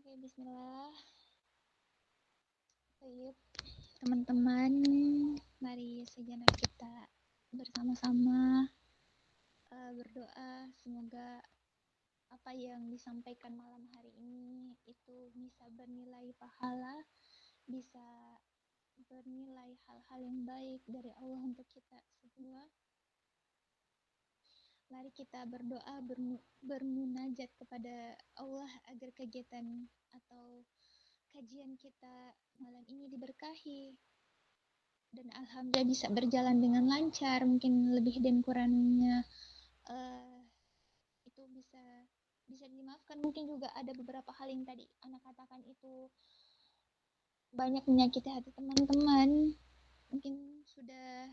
Oke, bismillah. Baik, teman-teman, mari sejenak kita bersama-sama berdoa semoga apa yang disampaikan malam hari ini itu bisa bernilai pahala, bisa bernilai hal-hal yang baik dari Allah untuk kita semua. Mari kita berdoa, bermunajat kepada Allah agar kegiatan atau kajian kita malam ini diberkahi dan alhamdulillah bisa berjalan dengan lancar. Mungkin lebih dan kurangnya itu bisa dimaafkan. Mungkin juga ada beberapa hal yang tadi anak katakan itu banyak menyakiti hati teman-teman. Mungkin sudah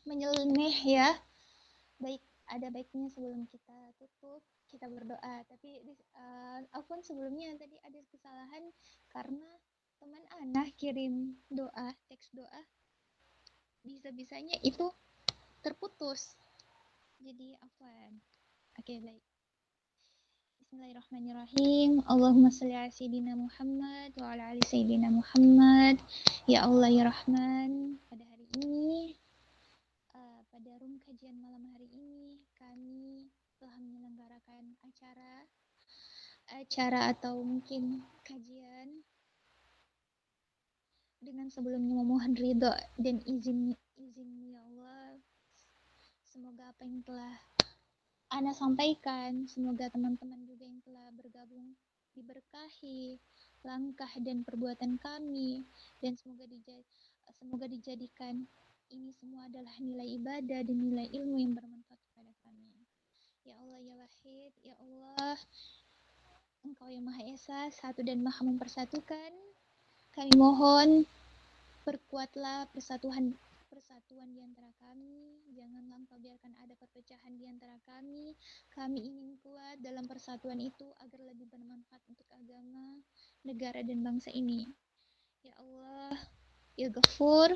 menyeleneh ya. Baik, ada baiknya sebelum kita tutup kita berdoa. Tapi Afwan sebelumnya tadi ada kesalahan karena teman Ana kirim doa, teks doa, bisa-bisanya itu terputus. Jadi Afwan. Oke, baik. Bismillahirrahmanirrahim. Allahumma shalli ala sayyidina Muhammad wa ala ali sayyidina Muhammad. Ya Allah ya Rahman, pada hari ini pada room kajian malam hari ini kami telah menyelenggarakan acara atau mungkin kajian dengan sebelumnya memohon ridho dan izin ya Allah. Semoga apa yang telah Ana sampaikan, semoga teman-teman juga yang telah bergabung diberkahi langkah dan perbuatan kami, dan semoga dijadikan ini semua adalah nilai ibadah dan nilai ilmu yang bermanfaat kepada kami. Ya Allah ya Wahid, ya Allah, Engkau yang Maha Esa, satu dan Maha mempersatukan. Kami mohon perkuatlah persatuan di antara kami. Janganlah Engkau biarkan ada perpecahan di antara kami. Kami ingin kuat dalam persatuan itu agar lebih bermanfaat untuk agama, negara dan bangsa ini. Ya Allah, ya Ghafur,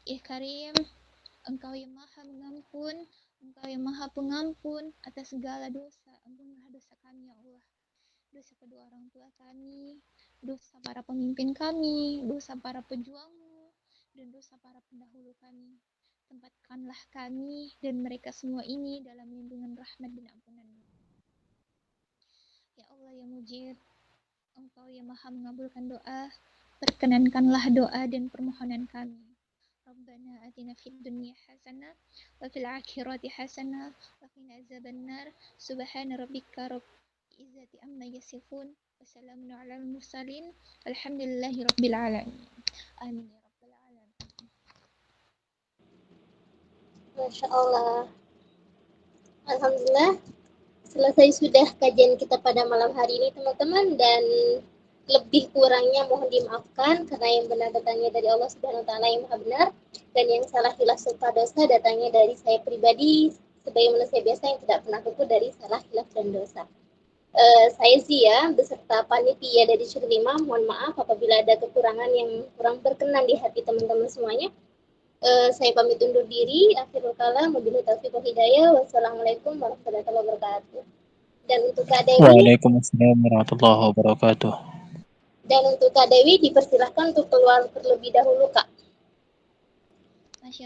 ya Karim, Engkau yang Maha mengampun, Engkau yang Maha pengampun atas segala dosa. Ampunilah dosa kami ya Allah. Dosa kedua orang tua kami, dosa para pemimpin kami, dosa para pejuangmu, dan dosa para pendahulu kami. Tempatkanlah kami dan mereka semua ini dalam lindungan rahmat dan ampunan-Mu. Ya Allah yang Mujib, Engkau yang Maha mengabulkan doa, perkenankanlah doa dan permohonan kami. Rabbana atina fid dunya hasanah wa fil akhirati hasanah wa qina azabannar. Subhana rabbika rabbil izzati amma yasifun wa salamun alal mursalin walhamdulillahi rabbil alamin. Amin ya rabbal alamin. Masya Allah. Alhamdulillah, selesai sudah kajian kita pada malam hari ini teman-teman, dan lebih kurangnya mohon dimaafkan karena yang benar datangnya dari Allah Subhanahu wa taala yang Maha benar, dan yang salah hilaf serta dosa datangnya dari saya pribadi sebagai manusia biasa yang tidak pernah luput dari salah hilaf dan dosa. Saya sih ya, beserta panitia dari Syur 5, mohon maaf apabila ada kekurangan yang kurang berkenan di hati teman-teman semuanya. Saya pamit undur diri. Akhirul kalam, wabillahi taufiq wal hidayah. Wassalamualaikum warahmatullahi wabarakatuh. Dan untuk Kak Dewi, Waalaikumsalam warahmatullahi wabarakatuh. dipersilahkan untuk keluar terlebih dahulu, Kak. Masya